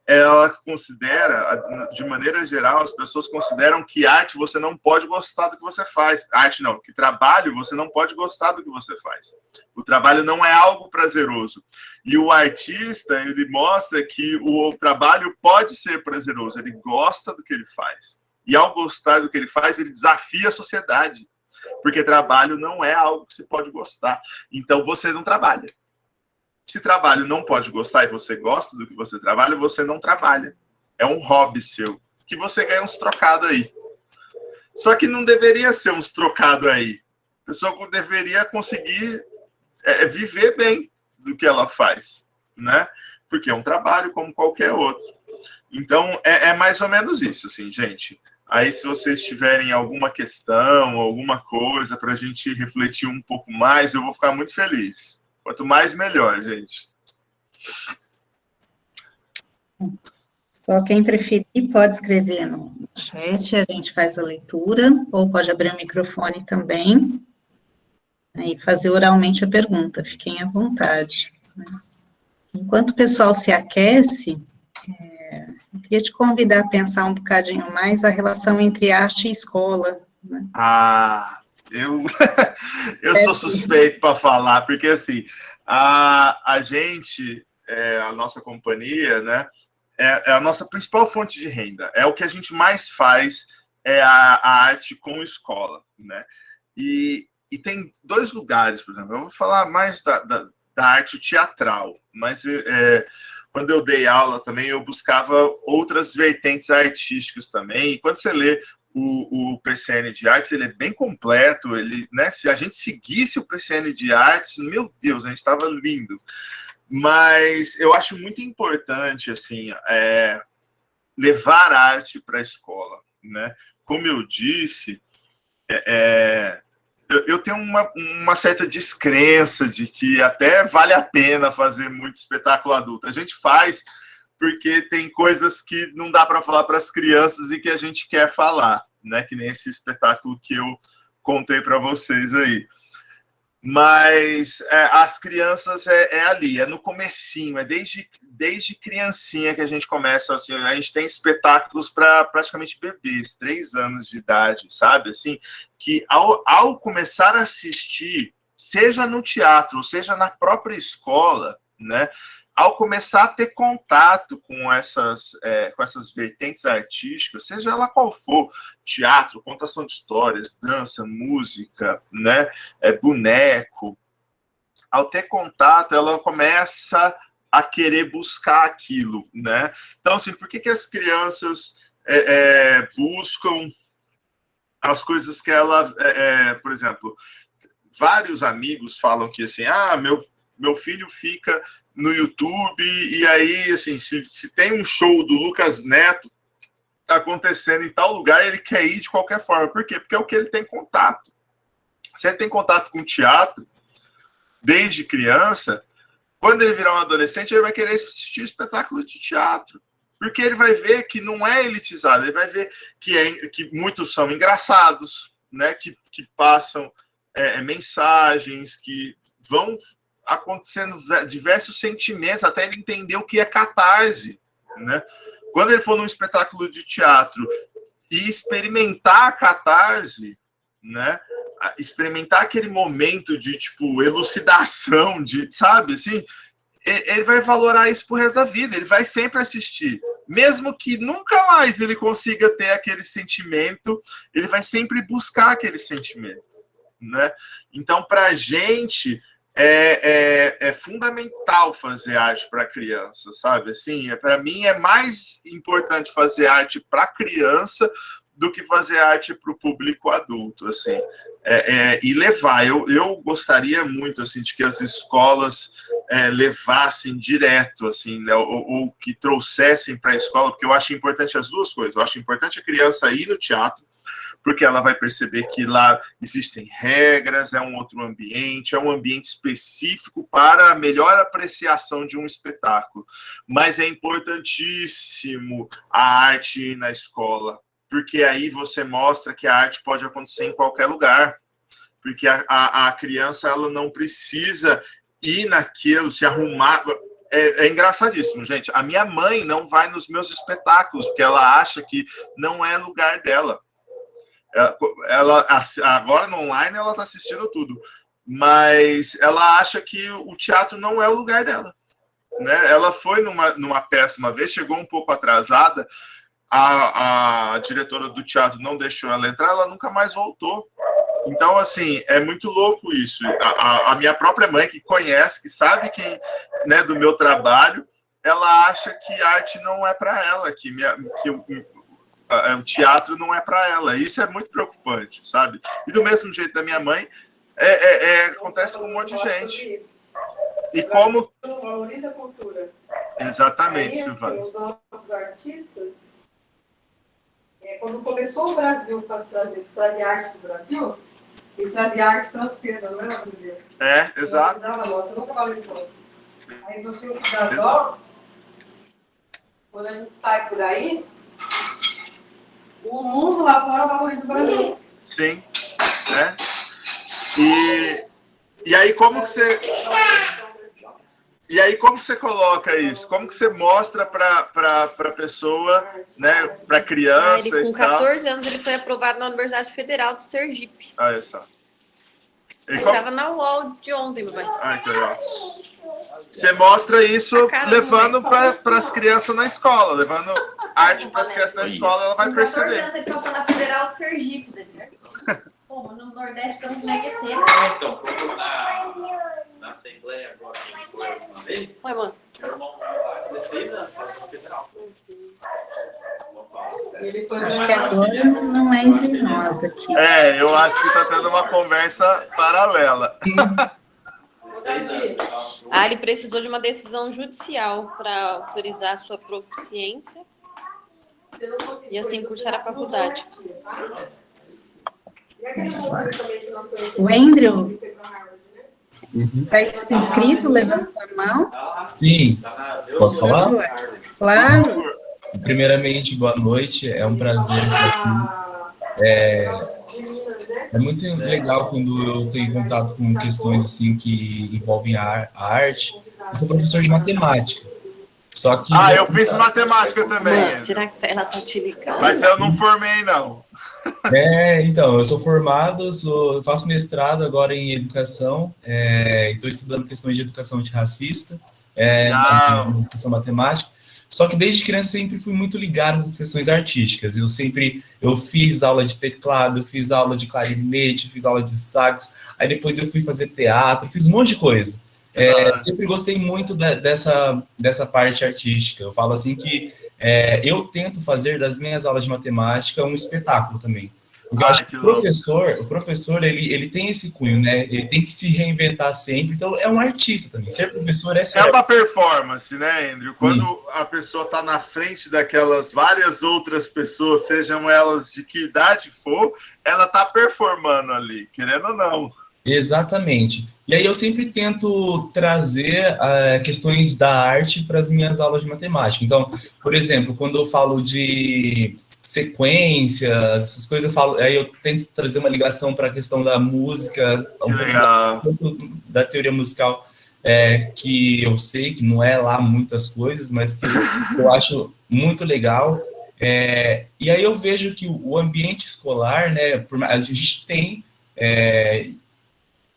B: ela considera, de maneira geral, as pessoas consideram que arte você não pode gostar do que você faz. Arte não, que trabalho você não pode gostar do que você faz. O trabalho não é algo prazeroso. E o artista, ele mostra que o trabalho pode ser prazeroso, ele gosta do que ele faz. E ao gostar do que ele faz, ele desafia a sociedade. Porque trabalho não é algo que você pode gostar. Então você não trabalha. Se trabalho não pode gostar e você gosta do que você trabalha, você não trabalha. É um hobby seu, que você ganha uns trocados aí. Só que não deveria ser uns trocados aí. A pessoa deveria conseguir viver bem do que ela faz, né? Porque é um trabalho como qualquer outro. Então, é mais ou menos isso, assim, gente. Aí, se vocês tiverem alguma questão, alguma coisa para a gente refletir um pouco mais, eu vou ficar muito feliz. Quanto mais, melhor, gente.
A: Só quem preferir pode escrever no chat, a gente faz a leitura, ou pode abrir o microfone também, e fazer oralmente a pergunta, fiquem à vontade. Enquanto o pessoal se aquece, eu queria te convidar a pensar um bocadinho mais a relação entre arte e escola, né?
B: Eu sou suspeito para falar, porque assim, a gente, a nossa companhia, né, é a nossa principal fonte de renda. É o que a gente mais faz, é a arte com escola, né? E tem dois lugares, por exemplo, eu vou falar mais da arte teatral, mas quando eu dei aula também, eu buscava outras vertentes artísticas também, e quando você lê o PCN de Artes, ele é bem completo, ele, né, se a gente seguisse o PCN de Artes, meu Deus, a gente estava lindo. Mas eu acho muito importante, assim, levar arte para a escola, né? Como eu disse, eu tenho uma certa descrença de que até vale a pena fazer muito espetáculo adulto. A gente faz porque tem coisas que não dá para falar para as crianças e que a gente quer falar, né? Que nem esse espetáculo que eu contei para vocês aí. Mas as crianças ali, no comecinho, desde criancinha que a gente começa, assim, a gente tem espetáculos para praticamente bebês, 3 anos de idade, sabe? Assim, que ao começar a assistir, seja no teatro, ou seja na própria escola, né? Ao começar a ter contato com essas vertentes artísticas, seja ela qual for, teatro, contação de histórias, dança, música, né, boneco, ao ter contato, ela começa a querer buscar aquilo, né? Então, assim, por que as crianças buscam as coisas que ela... por exemplo, vários amigos falam que, assim, meu filho fica no YouTube, e aí, assim, se tem um show do Lucas Neto acontecendo em tal lugar, ele quer ir de qualquer forma. Por quê? Porque é o que ele tem contato. Se ele tem contato com teatro, desde criança, quando ele virar um adolescente, ele vai querer assistir espetáculo de teatro. Porque ele vai ver que não é elitizado, ele vai ver que muitos são engraçados, né? Que passam mensagens, que vão acontecendo diversos sentimentos, até ele entender o que é catarse, né? Quando ele for num espetáculo de teatro e experimentar a catarse, né? Experimentar aquele momento de, tipo, elucidação, de, sabe, assim, ele vai valorar isso pro resto da vida, ele vai sempre assistir. Mesmo que nunca mais ele consiga ter aquele sentimento, ele vai sempre buscar aquele sentimento, né? Então, pra gente... É fundamental fazer arte para criança, sabe? Assim, para mim é mais importante fazer arte para criança do que fazer arte para o público adulto, assim. E levar. Eu gostaria muito, assim, de que as escolas levassem direto, assim, né? Ou que trouxessem para a escola, porque eu acho importante as duas coisas. Eu acho importante a criança ir no teatro, porque ela vai perceber que lá existem regras, é um outro ambiente, é um ambiente específico para a melhor apreciação de um espetáculo. Mas é importantíssimo a arte na escola, porque aí você mostra que a arte pode acontecer em qualquer lugar. porque a criança ela não precisa ir naquilo, se arrumar. É engraçadíssimo, gente. A minha mãe não vai nos meus espetáculos, porque ela acha que não é lugar dela. Ela agora no online ela está assistindo tudo, mas ela acha que o teatro não é o lugar dela, né? Ela foi numa peça uma vez, chegou um pouco atrasada, a diretora do teatro não deixou ela entrar, ela nunca mais voltou. Então, assim, é muito louco isso. A minha própria mãe, que conhece, que sabe quem, né, do meu trabalho, ela acha que arte não é para ela, que o teatro não é para ela. Isso é muito preocupante, sabe? E do mesmo jeito da minha mãe, acontece com um monte de gente. E como...
C: Valoriza a cultura.
B: Exatamente,
C: aí,
B: Silvana.
C: Os nossos artistas, quando começou o Brasil a trazer arte do Brasil, eles traziam arte francesa, não era brasileira.
B: Exato.
C: Você nunca valorizou. Aí você, o cidadão, quando a gente sai por aí, o mundo lá fora valoriza o Brasil.
B: Sim. E aí como que você... E aí, como que você coloca isso? Como que você mostra para a pessoa, né, para a criança
D: ele, com
B: e tal?
D: 14 anos, ele foi aprovado na Universidade Federal de Sergipe.
B: Olha só.
D: Ele estava na UOL de ontem, meu pai.
B: Ai, que legal. Você mostra isso levando para as crianças na escola, levando arte para as crianças na escola, ela vai perceber.
D: Com 14 anos, ele passou na Federal de Sergipe, deserto. Pô, mas no Nordeste estamos na EQC, né?
E: Então, na Assembleia agora, que a gente foi a última vez,
D: Oi, mano.
E: meu irmãozinho lá, 16 anos, passou na Federal.
A: Acho que agora não é entre nós aqui.
B: Eu acho que está tendo uma conversa paralela.
D: Ele precisou de uma decisão judicial para autorizar a sua proficiência e assim cursar a faculdade.
A: O Andrew está inscrito, levanta a mão.
F: Sim, posso falar?
A: Claro.
F: Primeiramente, boa noite, é um prazer estar aqui. É muito legal quando eu tenho contato com questões assim que envolvem a arte. Eu sou professor de matemática. Só que
B: eu fiz matemática também.
D: Mano, será que ela tá te ligando?
B: Mas eu não formei, não.
F: Então, eu sou formado, faço mestrado agora em educação, e estou estudando questões de educação antirracista, educação matemática. Só que desde criança sempre fui muito ligado às questões artísticas. Eu fiz aula de teclado, eu fiz aula de clarinete, fiz aula de sax, aí depois eu fui fazer teatro, fiz um monte de coisa. Sempre gostei muito dessa parte artística. Eu falo assim que eu tento fazer das minhas aulas de matemática um espetáculo também. Porque eu acho que o professor ele tem esse cunho, né? Ele tem que se reinventar sempre. Então, é um artista também. Ser professor é
B: uma performance, né, Andrew? Quando a pessoa está na frente daquelas várias outras pessoas, sejam elas de que idade for, ela está performando ali, querendo ou não.
F: Exatamente. E aí eu sempre tento trazer questões da arte para as minhas aulas de matemática. Então, por exemplo, quando eu falo de sequências, essas coisas, aí eu tento trazer uma ligação para a questão da música, da teoria musical, que eu sei que não é lá muitas coisas, mas que eu acho muito legal. E aí eu vejo que o ambiente escolar, né, a gente tem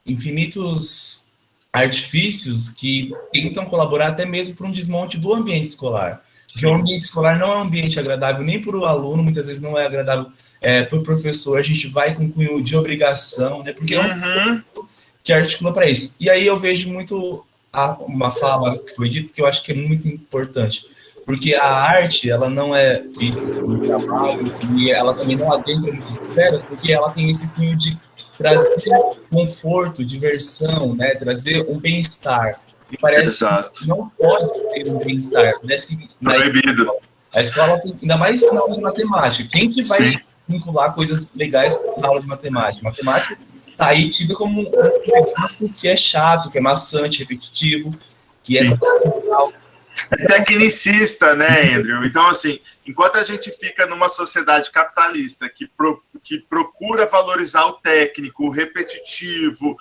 F: infinitos artifícios que tentam colaborar até mesmo para um desmonte do ambiente escolar. Porque o ambiente escolar não é um ambiente agradável nem para o aluno, muitas vezes não é agradável para o professor, a gente vai com cunho de obrigação, né? Porque é um que articula para isso. E aí eu vejo muito uma fala que foi dita que eu acho que é muito importante, porque a arte, ela não é vista como trabalho, e ela também não adentra muitas esferas, porque ela tem esse cunho de trazer conforto, diversão, né? Trazer um bem-estar. E parece que não pode ter um bem-estar. Parece que
B: proibido.
F: A escola, ainda mais na aula de matemática, quem que vai vincular coisas legais na aula de matemática? Matemática está aí tida como um negócio que é chato, que é maçante, repetitivo, que é
B: tecnicista, né, Andrew? Então, assim, enquanto a gente fica numa sociedade capitalista que que procura valorizar o técnico, o repetitivo,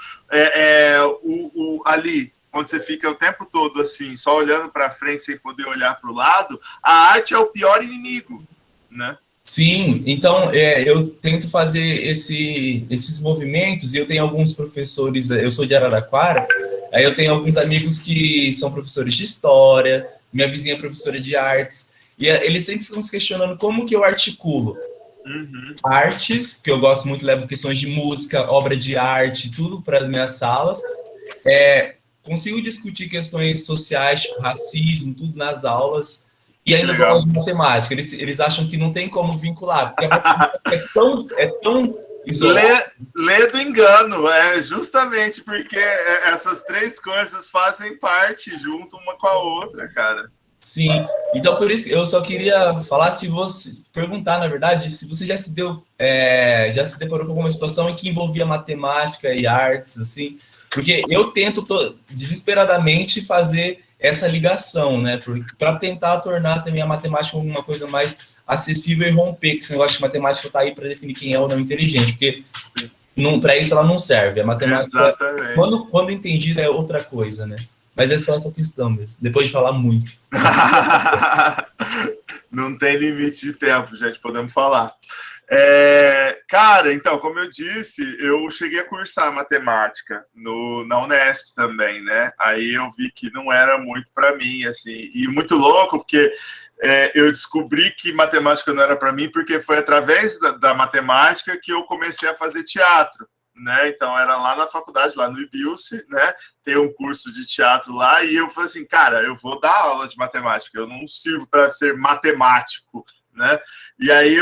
B: ali, onde você fica o tempo todo assim, só olhando para frente sem poder olhar para o lado, a arte é o pior inimigo, né?
F: Sim, então eu tento fazer esses movimentos, e eu tenho alguns professores, eu sou de Araraquara, aí eu tenho alguns amigos que são professores de história, minha vizinha é professora de artes, e eles sempre ficam se questionando como que eu articulo artes, que eu gosto muito, levo questões de música, obra de arte, tudo para as minhas salas, consigo discutir questões sociais, tipo racismo, tudo nas aulas, e ainda dou aula de matemática. Eles acham que não tem como vincular, porque a matemática é tão isolada.
B: Lê do engano, justamente porque essas três coisas fazem parte junto uma com a outra, cara.
F: Sim, então por isso eu só queria falar, se você perguntar, na verdade, se você já se deparou com alguma situação em que envolvia matemática e artes, assim, porque eu tento desesperadamente fazer essa ligação, né, para tentar tornar também a matemática uma coisa mais acessível e romper que esse negócio de matemática está aí para definir quem é ou não inteligente, porque para isso ela não serve. A matemática, quando entendida, é outra coisa, né? Mas é só essa questão mesmo, depois de falar muito.
B: Não tem limite de tempo, gente, podemos falar. Cara, então, como eu disse, eu cheguei a cursar matemática na Unesp também, né? Aí eu vi que não era muito para mim, assim, e muito louco, porque eu descobri que matemática não era para mim, porque foi através da matemática que eu comecei a fazer teatro, né? Então era lá na faculdade, lá no IBILSE, né? Tem um curso de teatro lá, e eu falei assim, cara, eu vou dar aula de matemática, eu não sirvo para ser matemático, né? E aí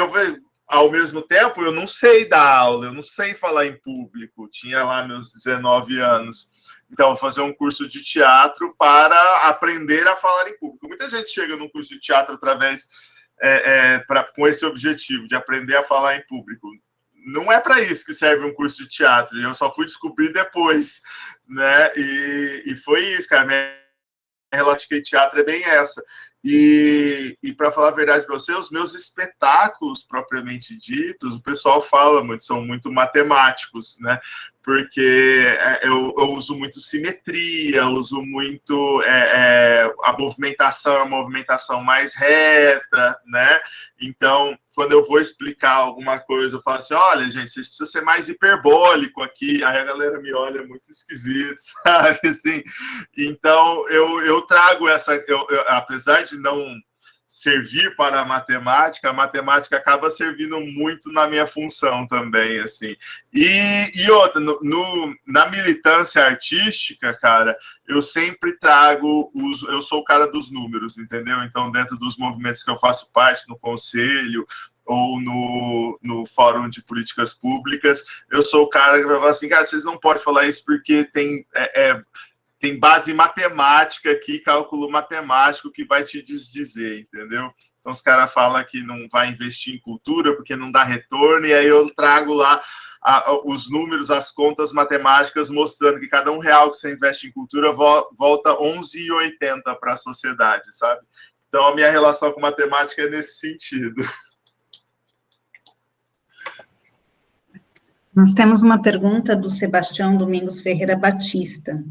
B: ao mesmo tempo, eu não sei dar aula, eu não sei falar em público, tinha lá meus 19 anos. Então, vou fazer um curso de teatro para aprender a falar em público. Muita gente chega num curso de teatro com esse objetivo, de aprender a falar em público. Não é para isso que serve um curso de teatro, e eu só fui descobrir depois, né? E foi isso, cara. Minha relação com teatro é bem essa. E para falar a verdade para você, os meus espetáculos propriamente ditos, o pessoal fala muito, são muito matemáticos, né? Porque eu uso muito simetria, uso muito a movimentação é uma movimentação mais reta, né? Então, quando eu vou explicar alguma coisa, eu falo assim, olha, gente, vocês precisam ser mais hiperbólico aqui. Aí a galera me olha muito esquisito, sabe? Assim, então, eu trago apesar de não servir para a matemática acaba servindo muito na minha função também, assim. E outra, na militância artística, cara, eu sempre trago eu sou o cara dos números, entendeu? Então, dentro dos movimentos que eu faço parte, no conselho ou no Fórum de Políticas Públicas, eu sou o cara que vai falar assim, cara, vocês não podem falar isso porque tem base matemática aqui, cálculo matemático que vai te desdizer, entendeu? Então, os caras falam que não vai investir em cultura porque não dá retorno, e aí eu trago lá os números, as contas matemáticas, mostrando que cada R$1 que você investe em cultura volta 11,80 para a sociedade, sabe? Então, a minha relação com matemática é nesse sentido.
A: Nós temos uma pergunta do Sebastião Domingos Ferreira Batista.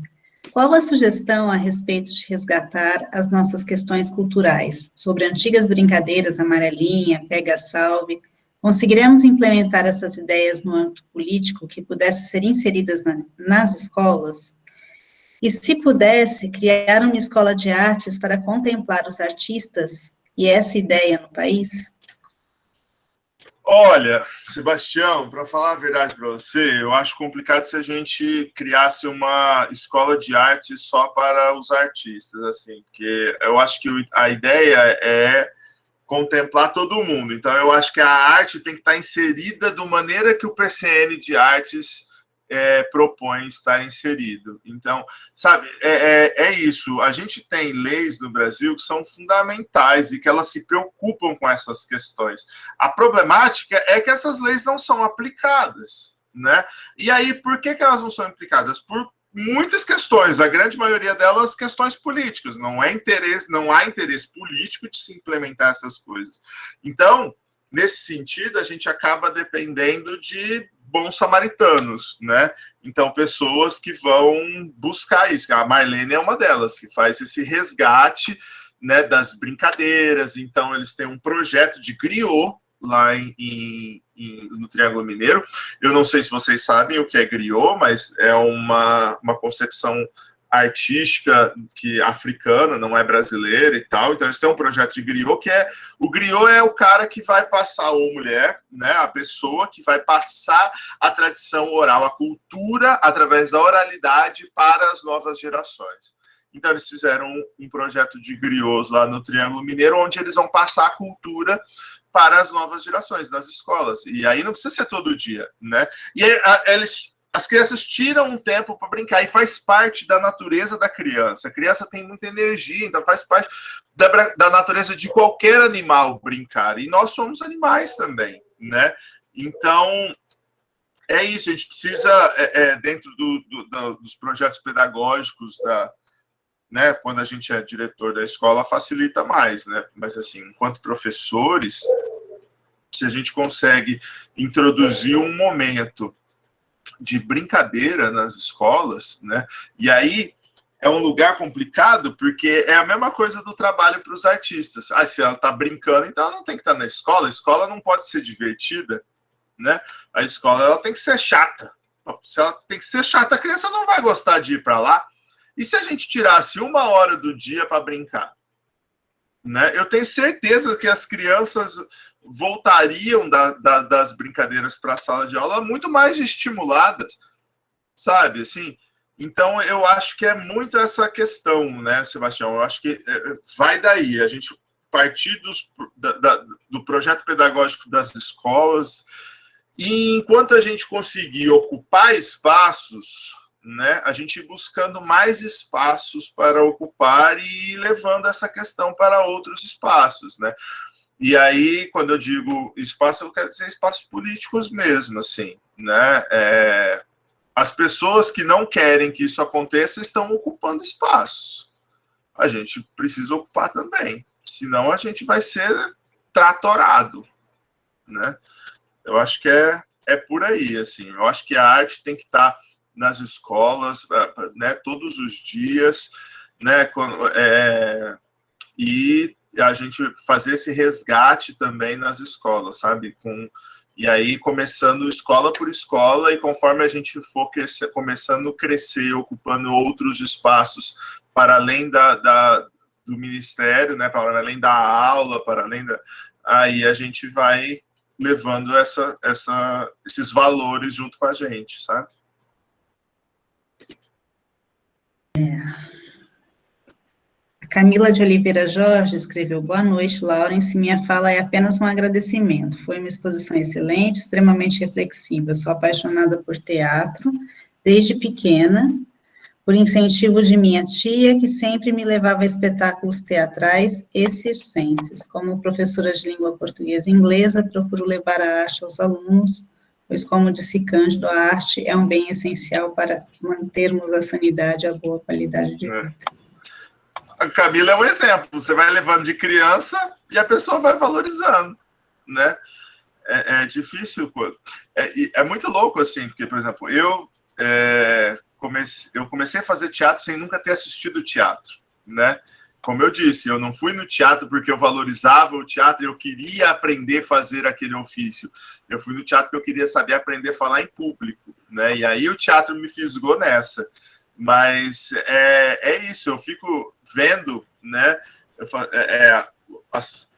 A: Qual a sugestão a respeito de resgatar as nossas questões culturais? Sobre antigas brincadeiras, amarelinha, pega-salve, conseguiremos implementar essas ideias no âmbito político que pudessem ser inseridas nas escolas? E se pudesse, criar uma escola de artes para contemplar os artistas e essa ideia no país?
B: Olha, Sebastião, para falar a verdade para você, eu acho complicado se a gente criasse uma escola de arte só para os artistas, assim, porque eu acho que a ideia é contemplar todo mundo. Então, eu acho que a arte tem que estar inserida da maneira que o PCN de Artes propõe estar inserido. Então, sabe, é isso. A gente tem leis no Brasil que são fundamentais e que elas se preocupam com essas questões. A problemática é que essas leis não são aplicadas, né? E aí, por que elas não são aplicadas? Por muitas questões, a grande maioria delas questões políticas. Não há interesse político de se implementar essas coisas. Então, nesse sentido, a gente acaba dependendo de bons samaritanos, né? Então, pessoas que vão buscar isso. A Marlene é uma delas, que faz esse resgate, né, das brincadeiras. Então, eles têm um projeto de griot lá no Triângulo Mineiro. Eu não sei se vocês sabem o que é griot, mas é uma concepção artística africana, não é brasileira e tal. Então, eles têm um projeto de griot, que é... O griot é o cara que vai passar, ou mulher, né, a pessoa que vai passar a tradição oral, a cultura, através da oralidade para as novas gerações. Então, eles fizeram um projeto de griots lá no Triângulo Mineiro, onde eles vão passar a cultura para as novas gerações, nas escolas. E aí não precisa ser todo dia, né? E aí, as crianças tiram um tempo para brincar, e faz parte da natureza da criança. A criança tem muita energia, então faz parte da natureza de qualquer animal brincar. E nós somos animais também, né? Então, é isso. A gente precisa, dentro dos projetos pedagógicos, né, quando a gente é diretor da escola, facilita mais, né? Mas, assim, enquanto professores, se a gente consegue introduzir um momento de brincadeira nas escolas, né? E aí é um lugar complicado, porque é a mesma coisa do trabalho para os artistas. Se ela está brincando, então ela não tem que estar na escola. A escola não pode ser divertida, né? A escola ela tem que ser chata. Se ela tem que ser chata, a criança não vai gostar de ir para lá. E se a gente tirasse 1 hora do dia para brincar, né? Eu tenho certeza que as crianças voltariam das brincadeiras para a sala de aula muito mais estimuladas, sabe? Assim, então, eu acho que é muito essa questão, né, Sebastião? Eu acho que vai daí, a gente partir do projeto pedagógico das escolas, e enquanto a gente conseguir ocupar espaços, né, a gente ir buscando mais espaços para ocupar e ir levando essa questão para outros espaços, né? E aí, quando eu digo espaço, eu quero dizer espaços políticos mesmo, assim, né? As pessoas que não querem que isso aconteça estão ocupando espaços. A gente precisa ocupar também, senão a gente vai ser tratorado, né? Eu acho que é por aí, assim. Eu acho que a arte tem que estar nas escolas, né, todos os dias, né, e a gente fazer esse resgate também nas escolas, sabe? E aí, começando escola por escola, e conforme a gente for começando a crescer, ocupando outros espaços para além do ministério, né, para além da aula, para além aí a gente vai levando esses valores junto com a gente, sabe?
A: Camila de Oliveira Jorge escreveu: boa noite, Laurence. Minha fala é apenas um agradecimento. Foi uma exposição excelente, extremamente reflexiva. Sou apaixonada por teatro desde pequena, por incentivo de minha tia, que sempre me levava a espetáculos teatrais e circenses. Como professora de língua portuguesa e inglesa, procuro levar a arte aos alunos, pois, como disse Cândido, a arte é um bem essencial para mantermos a sanidade e a boa qualidade de vida.
B: A Camila é um exemplo. Você vai levando de criança e a pessoa vai valorizando, né? É difícil. É muito louco, assim, porque, por exemplo, eu comecei a fazer teatro sem nunca ter assistido teatro, né? Como eu disse, eu não fui no teatro porque eu valorizava o teatro e eu queria aprender a fazer aquele ofício. Eu fui no teatro porque eu queria saber aprender a falar em público, né? E aí o teatro me fisgou nessa. Mas é isso, eu fico vendo, né,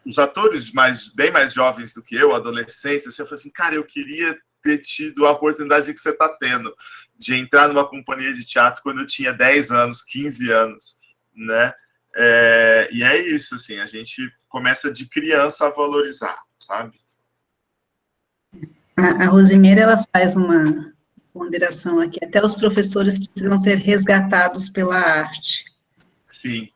B: os atores bem mais jovens do que eu, adolescentes, assim, eu falo assim, cara, eu queria ter tido a oportunidade que você está tendo, de entrar numa companhia de teatro quando eu tinha 10 anos, 15 anos, né? E é isso, assim, a gente começa de criança a valorizar, sabe?
A: A Rosimeira, ela faz uma ponderação aqui, até os professores precisam ser resgatados pela arte.
B: Sim.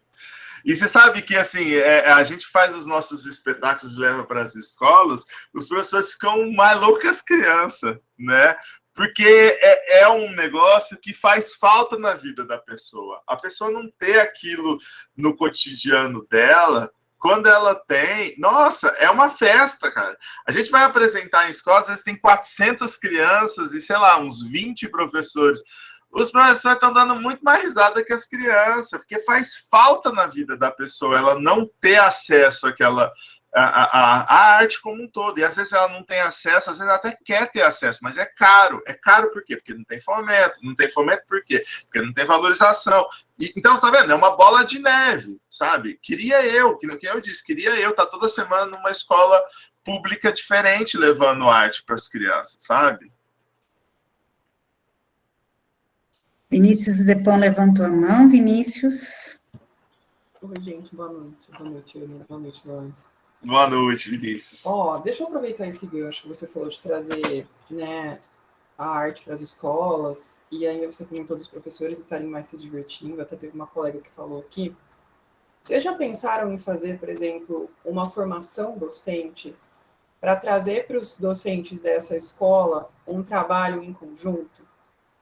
B: E você sabe que, assim, a gente faz os nossos espetáculos e leva para as escolas, os professores ficam mais loucos que as crianças, né? Porque é um negócio que faz falta na vida da pessoa. A pessoa não ter aquilo no cotidiano dela, quando ela tem... Nossa, é uma festa, cara. A gente vai apresentar em escolas, às vezes tem 400 crianças e, sei lá, uns 20 professores. Os professores estão dando muito mais risada que as crianças, porque faz falta na vida da pessoa ela não ter acesso àquela... A arte como um todo, e às vezes ela não tem acesso, às vezes ela até quer ter acesso, mas é caro por quê? Porque não tem fomento por quê? Porque não tem valorização, então você tá vendo, é uma bola de neve, sabe, que eu disse, queria eu estar toda semana numa escola pública diferente, levando arte para as crianças, sabe?
A: Vinícius Zepon levantou a mão. Vinícius.
G: Oi, gente, boa noite, Laurence.
B: Boa noite, Vinícius.
G: Deixa eu aproveitar esse gancho que você falou de trazer, né, a arte para as escolas, e ainda você comentou dos professores estarem mais se divertindo, até teve uma colega que falou aqui. Vocês já pensaram em fazer, por exemplo, uma formação docente para trazer para os docentes dessa escola um trabalho em conjunto?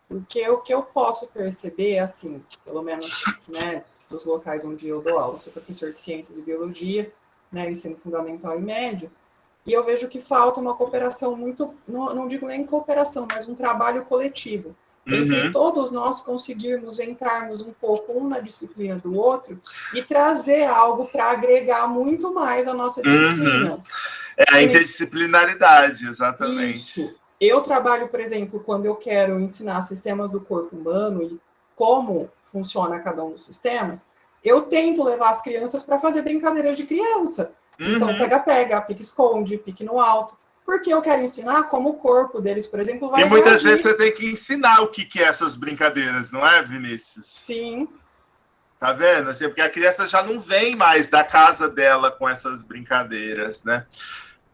G: Porque o que eu posso perceber, assim, pelo menos, né, dos locais onde eu dou aula, eu sou professor de Ciências e Biologia, né, ensino fundamental e médio, e eu vejo que falta uma cooperação muito, não digo nem cooperação, mas um trabalho coletivo, entre todos nós conseguirmos entrarmos um pouco um na disciplina do outro e trazer algo para agregar muito mais a nossa disciplina.
B: É a interdisciplinaridade, exatamente.
G: Isso. Eu trabalho, por exemplo, quando eu quero ensinar sistemas do corpo humano e como funciona cada um dos sistemas, eu tento levar as crianças para fazer brincadeiras de criança. Então, pega-pega, pique-esconde, pique no alto. Porque eu quero ensinar como o corpo deles, por exemplo, vai
B: E muitas
G: reagir.
B: vezes você tem que ensinar o que é essas brincadeiras, não é, Vinícius?
G: Sim.
B: Tá vendo? Assim, porque a criança já não vem mais da casa dela com essas brincadeiras, né?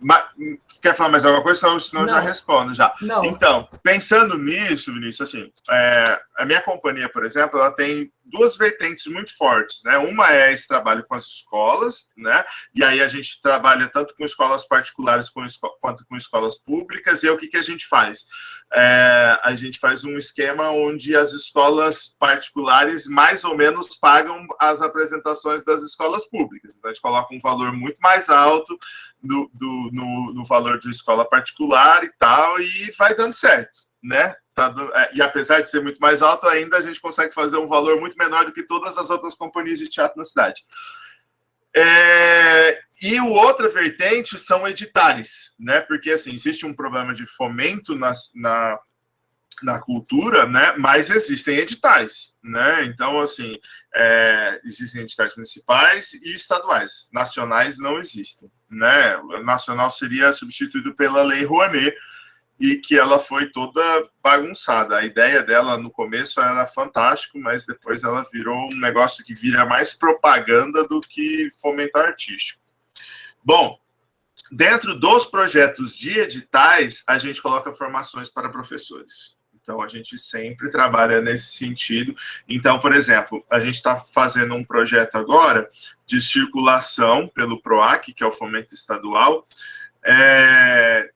B: Mas, você quer falar mais alguma coisa? Senão eu já respondo já.
G: Não.
B: Então, pensando nisso, Vinícius, assim, a minha companhia, por exemplo, ela tem duas vertentes muito fortes, né? Uma é esse trabalho com as escolas, né? E aí a gente trabalha tanto com escolas particulares quanto com escolas públicas. E aí, o que a gente faz? A gente faz um esquema onde as escolas particulares mais ou menos pagam as apresentações das escolas públicas. Então, a gente coloca um valor muito mais alto no valor de escola particular e tal, e vai dando certo, né? E apesar de ser muito mais alto, ainda a gente consegue fazer um valor muito menor do que todas as outras companhias de teatro na cidade. E o outra vertente são editais, né? Porque assim, existe um problema de fomento na cultura, né? Mas existem editais, né? Então, assim, existem editais municipais e estaduais. Nacionais não existem, né? O nacional seria substituído pela Lei Rouanet, e que ela foi toda bagunçada. A ideia dela no começo era fantástico, mas depois ela virou um negócio que vira mais propaganda do que fomento artístico. Bom, dentro dos projetos de editais, a gente coloca formações para professores. Então, a gente sempre trabalha nesse sentido. Então, por exemplo, a gente está fazendo um projeto agora de circulação pelo PROAC, que é o Fomento Estadual,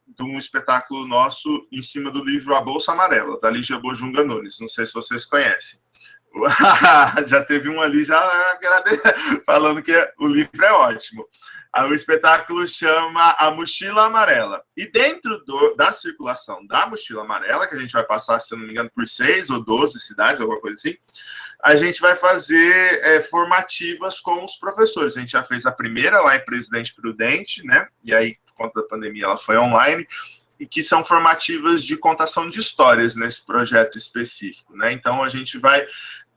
B: de um espetáculo nosso em cima do livro A Bolsa Amarela, da Lígia Bojunga Nunes. Não sei se vocês conhecem. Já teve um ali falando que o livro é ótimo. O espetáculo chama A Mochila Amarela. E dentro da circulação da Mochila Amarela, que a gente vai passar, se eu não me engano, por 6 ou 12 cidades, alguma coisa assim, a gente vai fazer formativas com os professores. A gente já fez a primeira lá em Presidente Prudente, né? E aí, por conta da pandemia, ela foi online, e que são formativas de contação de histórias nesse projeto específico, né? Então, a gente vai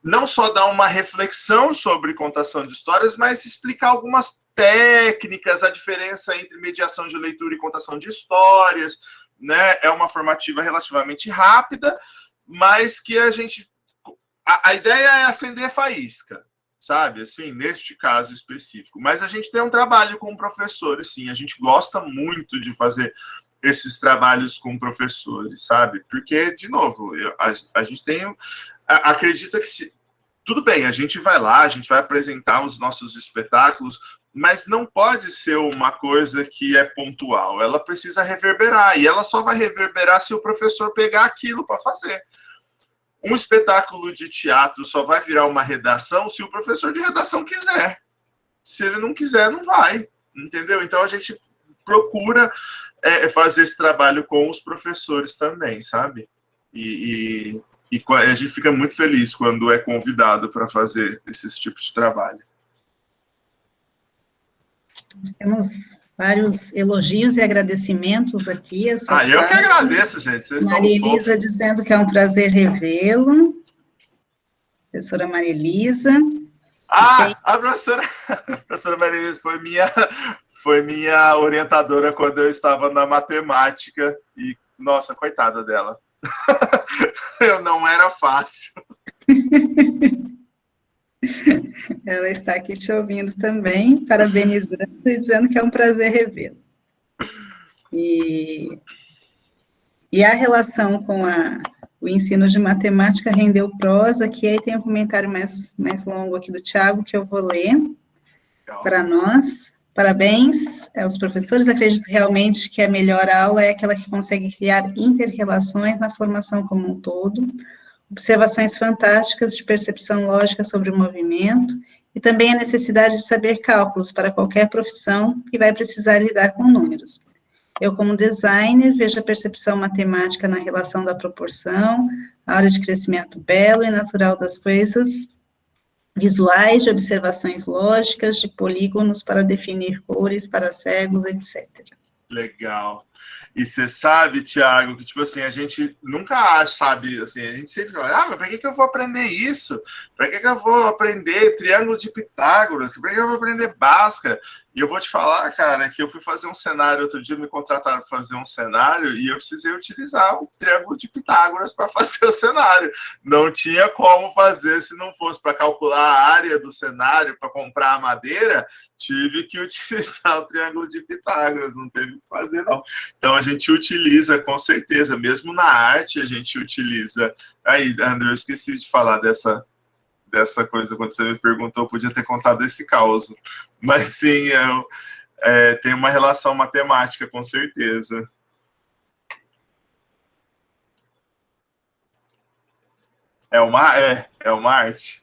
B: não só dar uma reflexão sobre contação de histórias, mas explicar algumas técnicas, a diferença entre mediação de leitura e contação de histórias, né? É uma formativa relativamente rápida, mas que a gente... A ideia é acender a faísca, sabe? Assim, neste caso específico. Mas a gente tem um trabalho com professores, sim. A gente gosta muito de fazer esses trabalhos com professores, sabe? Porque, de novo, a gente tem... Acredita que tudo bem, a gente vai lá, a gente vai apresentar os nossos espetáculos, mas não pode ser uma coisa que é pontual. Ela precisa reverberar, e ela só vai reverberar se o professor pegar aquilo para fazer. Um espetáculo de teatro só vai virar uma redação se o professor de redação quiser, se ele não quiser, não vai, entendeu? Então a gente procura fazer esse trabalho com os professores também, sabe? E a gente fica muito feliz quando é convidado para fazer esses tipos de trabalho.
A: Nós temos vários elogios e agradecimentos aqui.
B: Eu que agradeço, gente. Vocês são
A: Maria
B: os fofos.
A: Elisa dizendo que é um prazer revê-lo. Professora Maria Elisa.
B: A professora Maria Elisa foi minha orientadora quando eu estava na matemática. E, nossa, coitada dela. Eu não era fácil.
A: Ela está aqui te ouvindo também, parabenizando e dizendo que é um prazer revê-lo. E a relação com o ensino de matemática rendeu prosa, que aí tem um comentário mais longo aqui do Tiago, que eu vou ler para nós. Parabéns aos professores, acredito realmente que a melhor aula é aquela que consegue criar inter-relações na formação como um todo, observações fantásticas de percepção lógica sobre o movimento, e também a necessidade de saber cálculos para qualquer profissão que vai precisar lidar com números. Eu, como designer, vejo a percepção matemática na relação da proporção, a hora de crescimento belo e natural das coisas visuais, de observações lógicas, de polígonos para definir cores para cegos, etc.
B: Legal. E você sabe, Tiago, que, tipo assim, a gente nunca acha, sabe, assim, a gente sempre fala, mas para que eu vou aprender isso? Para que eu vou aprender triângulo de Pitágoras? Para que eu vou aprender Bhaskara? E eu vou te falar, cara, que eu fui fazer um cenário, outro dia me contrataram para fazer um cenário e eu precisei utilizar o triângulo de Pitágoras para fazer o cenário. Não tinha como fazer se não fosse para calcular a área do cenário, para comprar a madeira, tive que utilizar o triângulo de Pitágoras, não teve o que fazer, não. Então, a gente utiliza, com certeza, mesmo na arte, a gente utiliza... Aí, André, eu esqueci de falar dessa coisa, quando você me perguntou, eu podia ter contado esse caos. Mas, sim, tem uma relação matemática, com certeza. É uma arte.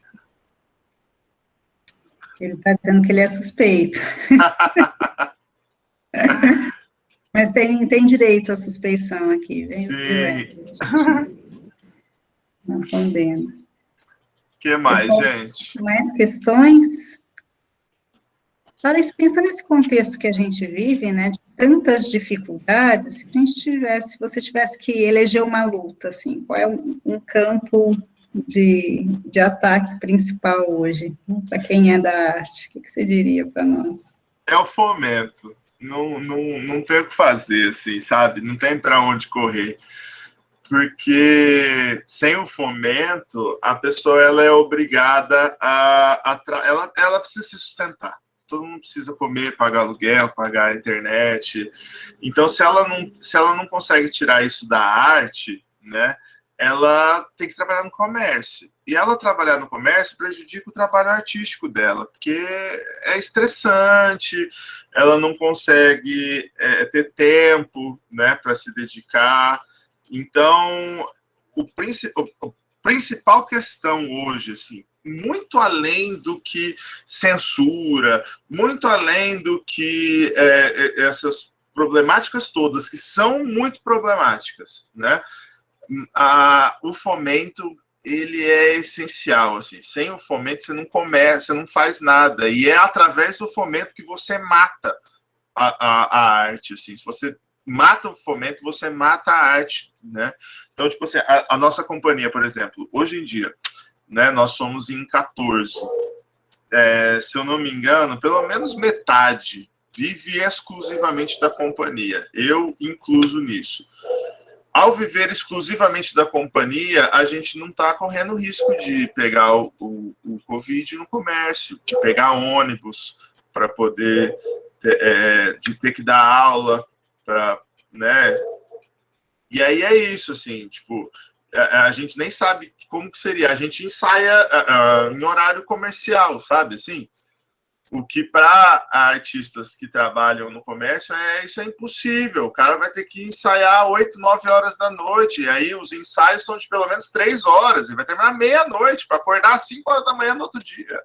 A: Ele está dizendo que ele é suspeito. Mas tem direito à suspeição aqui.
B: Sim.
A: Não condena.
B: O que mais,
A: pessoal,
B: gente?
A: Mais questões? Sara, pensa nesse contexto que a gente vive, né, de tantas dificuldades, se você tivesse que eleger uma luta, assim, qual é um campo de ataque principal hoje, para quem é da arte? O que você diria para nós?
B: É o fomento. Não tem o que fazer, assim, sabe? Não tem para onde correr. Porque sem o fomento, a pessoa ela é obrigada ela precisa se sustentar. Todo mundo precisa comer, pagar aluguel, pagar a internet. Então, se ela não consegue tirar isso da arte, né, ela tem que trabalhar no comércio. E ela trabalhar no comércio prejudica o trabalho artístico dela, porque é estressante, ela não consegue ter tempo, né, para se dedicar. Então, a principal questão hoje, assim, muito além do que censura, muito além do que essas problemáticas todas, que são muito problemáticas, né? O fomento, ele é essencial, assim. Sem o fomento, você não começa, você não faz nada. E é através do fomento que você mata a arte, assim. Se você mata o fomento, você mata a arte, né? Então, tipo assim, a nossa companhia, por exemplo, hoje em dia, né, nós somos em 14. Se eu não me engano, pelo menos metade vive exclusivamente da companhia. Eu incluso nisso. Ao viver exclusivamente da companhia, a gente não está correndo risco de pegar o Covid no comércio, de pegar ônibus para poder, de ter que dar aula, né? E aí é isso, assim, tipo, a gente nem sabe como que seria. A gente ensaia em horário comercial, sabe, assim? O que para artistas que trabalham no comércio isso é impossível. O cara vai ter que ensaiar 8, 9 horas da noite, e aí os ensaios são de pelo menos 3 horas, e vai terminar meia-noite para acordar às 5 horas da manhã no outro dia.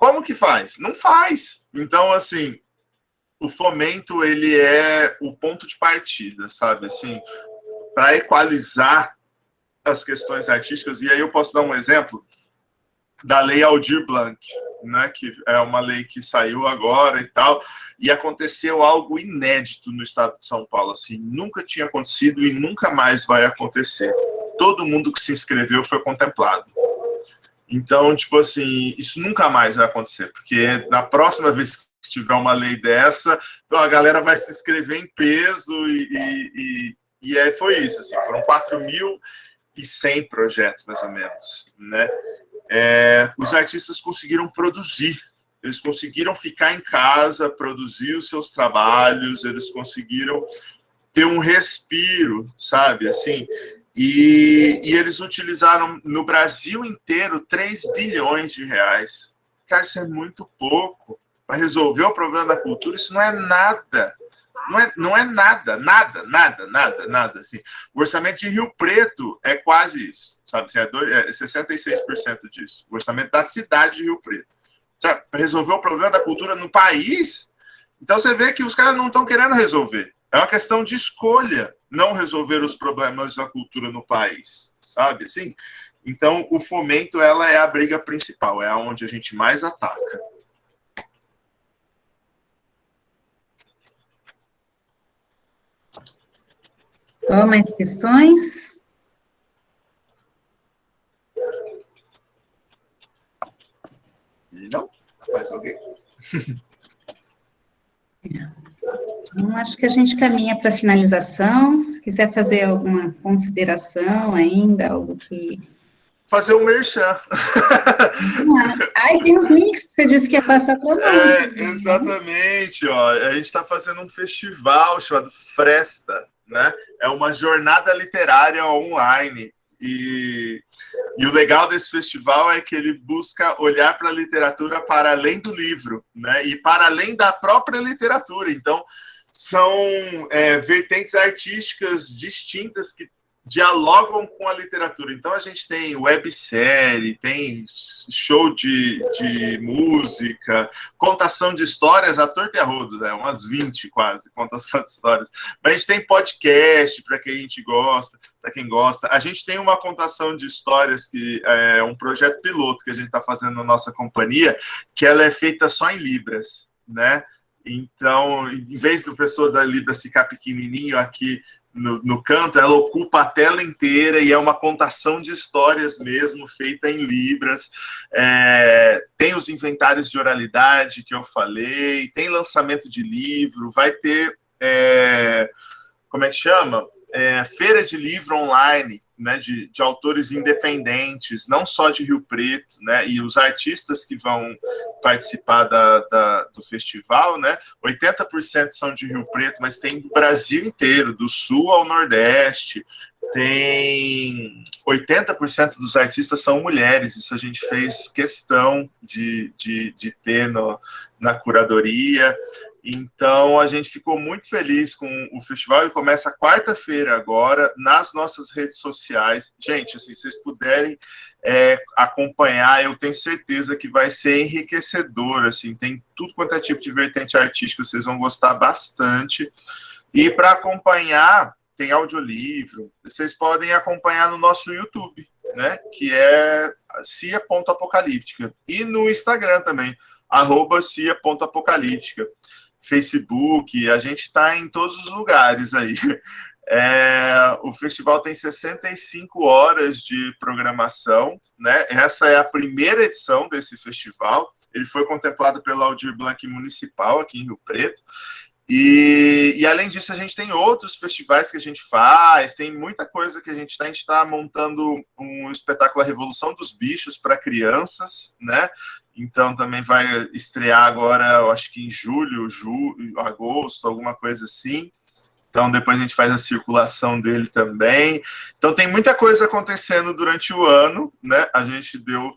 B: Como que faz? Não faz. Então, assim, o fomento, ele é o ponto de partida, sabe? Assim, para equalizar as questões artísticas. E aí eu posso dar um exemplo da Lei Aldir Blanc, né, que é uma lei que saiu agora e tal, e aconteceu algo inédito no estado de São Paulo, assim, nunca tinha acontecido e nunca mais vai acontecer. Todo mundo que se inscreveu foi contemplado. Então, tipo assim, isso nunca mais vai acontecer, porque na próxima vez que tiver uma lei dessa, então a galera vai se inscrever em peso e aí foi isso, assim, foram 4.100 projetos, mais ou menos, né? Os artistas conseguiram produzir, eles conseguiram ficar em casa, produzir os seus trabalhos, eles conseguiram ter um respiro, sabe, assim, e eles utilizaram no Brasil inteiro 3 bilhões de reais. Cara, isso é muito pouco para resolver o problema da cultura, isso não é nada. Não é nada, nada, assim. O orçamento de Rio Preto é quase isso, sabe? Assim, é 66% disso. O orçamento da cidade de Rio Preto. Para resolver o problema da cultura no país, então você vê que os caras não estão querendo resolver. É uma questão de escolha não resolver os problemas da cultura no país, sabe? Assim, então, o fomento, ela é a briga principal, é onde a gente mais ataca.
A: Mais questões?
B: Não? Mais alguém?
A: Então, acho que a gente caminha para a finalização. Se quiser fazer alguma consideração ainda, algo que...
B: Fazer um merchan.
A: Tem os links que você disse que ia passar para nós.
B: Exatamente. Ó, a gente está fazendo um festival chamado Fresta, né? É uma jornada literária online. E o legal desse festival é que ele busca olhar para a literatura para além do livro, né? E para além da própria literatura. Então, são vertentes artísticas distintas que dialogam com a literatura. Então, a gente tem websérie, tem show de música, contação de histórias, a torta e a rodo, né? Umas 20 quase, contação de histórias. Mas a gente tem podcast para quem gosta, para quem gosta. A gente tem uma contação de histórias que é um projeto piloto que a gente está fazendo na nossa companhia, que ela é feita só em Libras, né? Então, em vez do pessoa da Libras ficar pequenininho aqui no canto, ela ocupa a tela inteira e é uma contação de histórias mesmo, feita em Libras. Tem os inventários de oralidade que eu falei, tem lançamento de livro, vai ter, como é que chama? Feira de livro online, né, de autores independentes, não só de Rio Preto, né, e os artistas que vão participar do festival, né, 80% são de Rio Preto, mas tem do Brasil inteiro, do sul ao nordeste, tem 80% dos artistas são mulheres, isso a gente fez questão de ter na curadoria. Então, a gente ficou muito feliz com o festival. Ele começa quarta-feira agora, nas nossas redes sociais. Gente, assim, se vocês puderem acompanhar, eu tenho certeza que vai ser enriquecedor. Assim, tem tudo quanto é tipo de vertente artística, vocês vão gostar bastante. E para acompanhar, tem audiolivro. Vocês podem acompanhar no nosso YouTube, né? Que é cia.apocalíptica. E no Instagram também, @cia.apocalíptica. Facebook, a gente está em todos os lugares aí. O festival tem 65 horas de programação, né? Essa é a primeira edição desse festival. Ele foi contemplado pela Aldir Blanc Municipal, aqui em Rio Preto. E além disso, a gente tem outros festivais que a gente faz, tem muita coisa que a gente está montando um espetáculo A Revolução dos Bichos para crianças, né? Então também vai estrear agora, eu acho que em julho, agosto, alguma coisa assim. Então depois a gente faz a circulação dele também. Então tem muita coisa acontecendo durante o ano, né? A gente deu,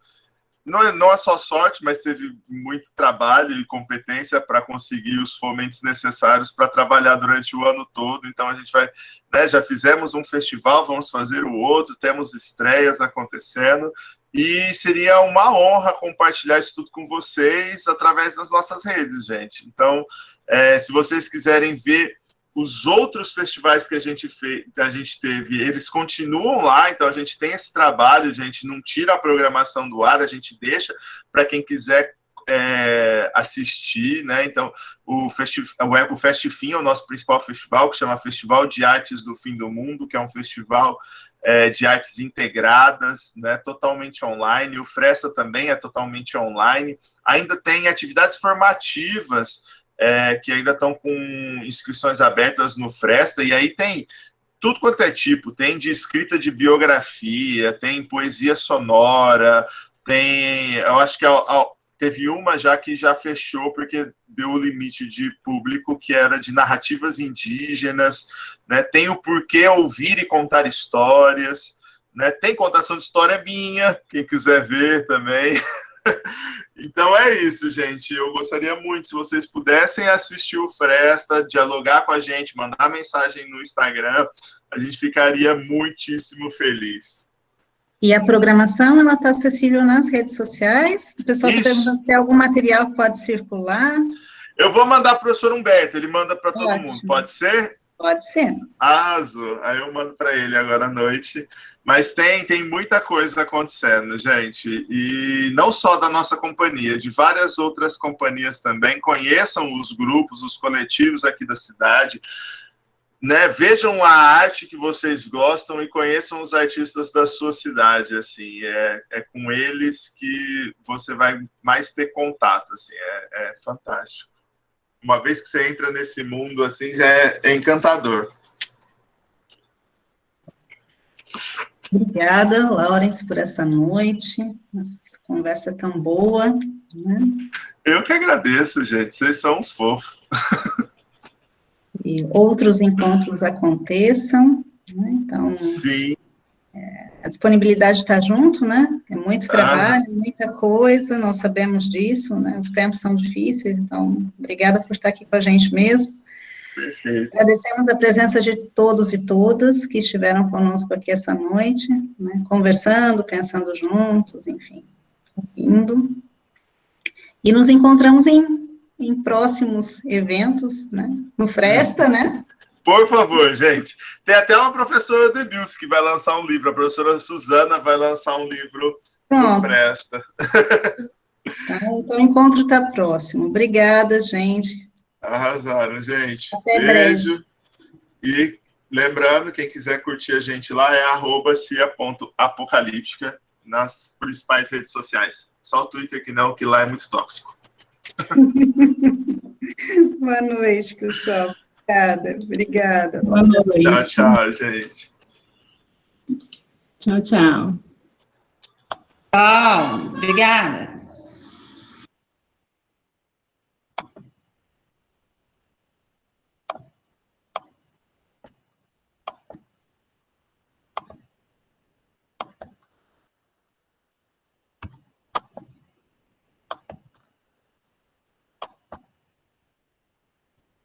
B: não é só sorte, mas teve muito trabalho e competência para conseguir os fomentos necessários para trabalhar durante o ano todo. Então a gente vai, né, já fizemos um festival, vamos fazer o outro, temos estreias acontecendo. E seria uma honra compartilhar isso tudo com vocês através das nossas redes, gente. Então, se vocês quiserem ver os outros festivais que a gente teve, eles continuam lá, então a gente tem esse trabalho, a gente não tira a programação do ar, a gente deixa para quem quiser assistir, né? Então, o Festifim é o nosso principal festival, que chama Festival de Artes do Fim do Mundo, que é um festival de artes integradas, né, totalmente online. O Fresta também é totalmente online. Ainda tem atividades formativas que ainda estão com inscrições abertas no Fresta, e aí tem tudo quanto é tipo, tem de escrita de biografia, tem poesia sonora, tem, eu acho que teve uma já que já fechou porque deu o limite de público, que era de narrativas indígenas, né? Tem o porquê ouvir e contar histórias, né? Tem contação de história minha, quem quiser ver também. Então é isso, gente. Eu gostaria muito, se vocês pudessem assistir o Fresta, dialogar com a gente, mandar mensagem no Instagram, a gente ficaria muitíssimo feliz.
A: E a programação, ela está acessível nas redes sociais? O pessoal está perguntando se tem algum material que pode circular.
B: Eu vou mandar para o professor Humberto, ele manda para todo mundo, pode ser?
A: Pode ser.
B: Arrasou. Aí eu mando para ele agora à noite. Mas tem muita coisa acontecendo, gente. E não só da nossa companhia, de várias outras companhias também. Conheçam os grupos, os coletivos aqui da cidade. Né, vejam a arte que vocês gostam e conheçam os artistas da sua cidade, assim, é com eles que você vai mais ter contato, assim, é fantástico. Uma vez que você entra nesse mundo, assim, já é encantador.
A: Obrigada, Laurence, por essa noite, essa conversa tão boa, né?
B: Eu que agradeço, gente, vocês são uns fofos.
A: E outros encontros aconteçam, né? Então,
B: sim.
A: A disponibilidade está junto, né? É muito trabalho, muita coisa, nós sabemos disso, né? Os tempos são difíceis, então, obrigada por estar aqui com a gente mesmo.
B: Perfeito.
A: Agradecemos a presença de todos e todas que estiveram conosco aqui essa noite, né? Conversando, pensando juntos, enfim, ouvindo. E nos encontramos em próximos eventos, né? No Fresta, né?
B: Por favor, gente. Tem até uma professora de Bios que vai lançar um livro. A professora Suzana vai lançar um livro no Fresta.
A: Então, o encontro está próximo. Obrigada, gente.
B: Arrasaram, gente.
A: Até
B: beijo.
A: Breve.
B: E lembrando, quem quiser curtir a gente lá é @cia.apocalíptica nas principais redes sociais. Só o Twitter que não, que lá é muito tóxico.
A: Boa noite, pessoal. Obrigada.
H: Boa noite.
B: Tchau, tchau, gente.
H: Tchau, tchau.
A: Tchau, obrigada.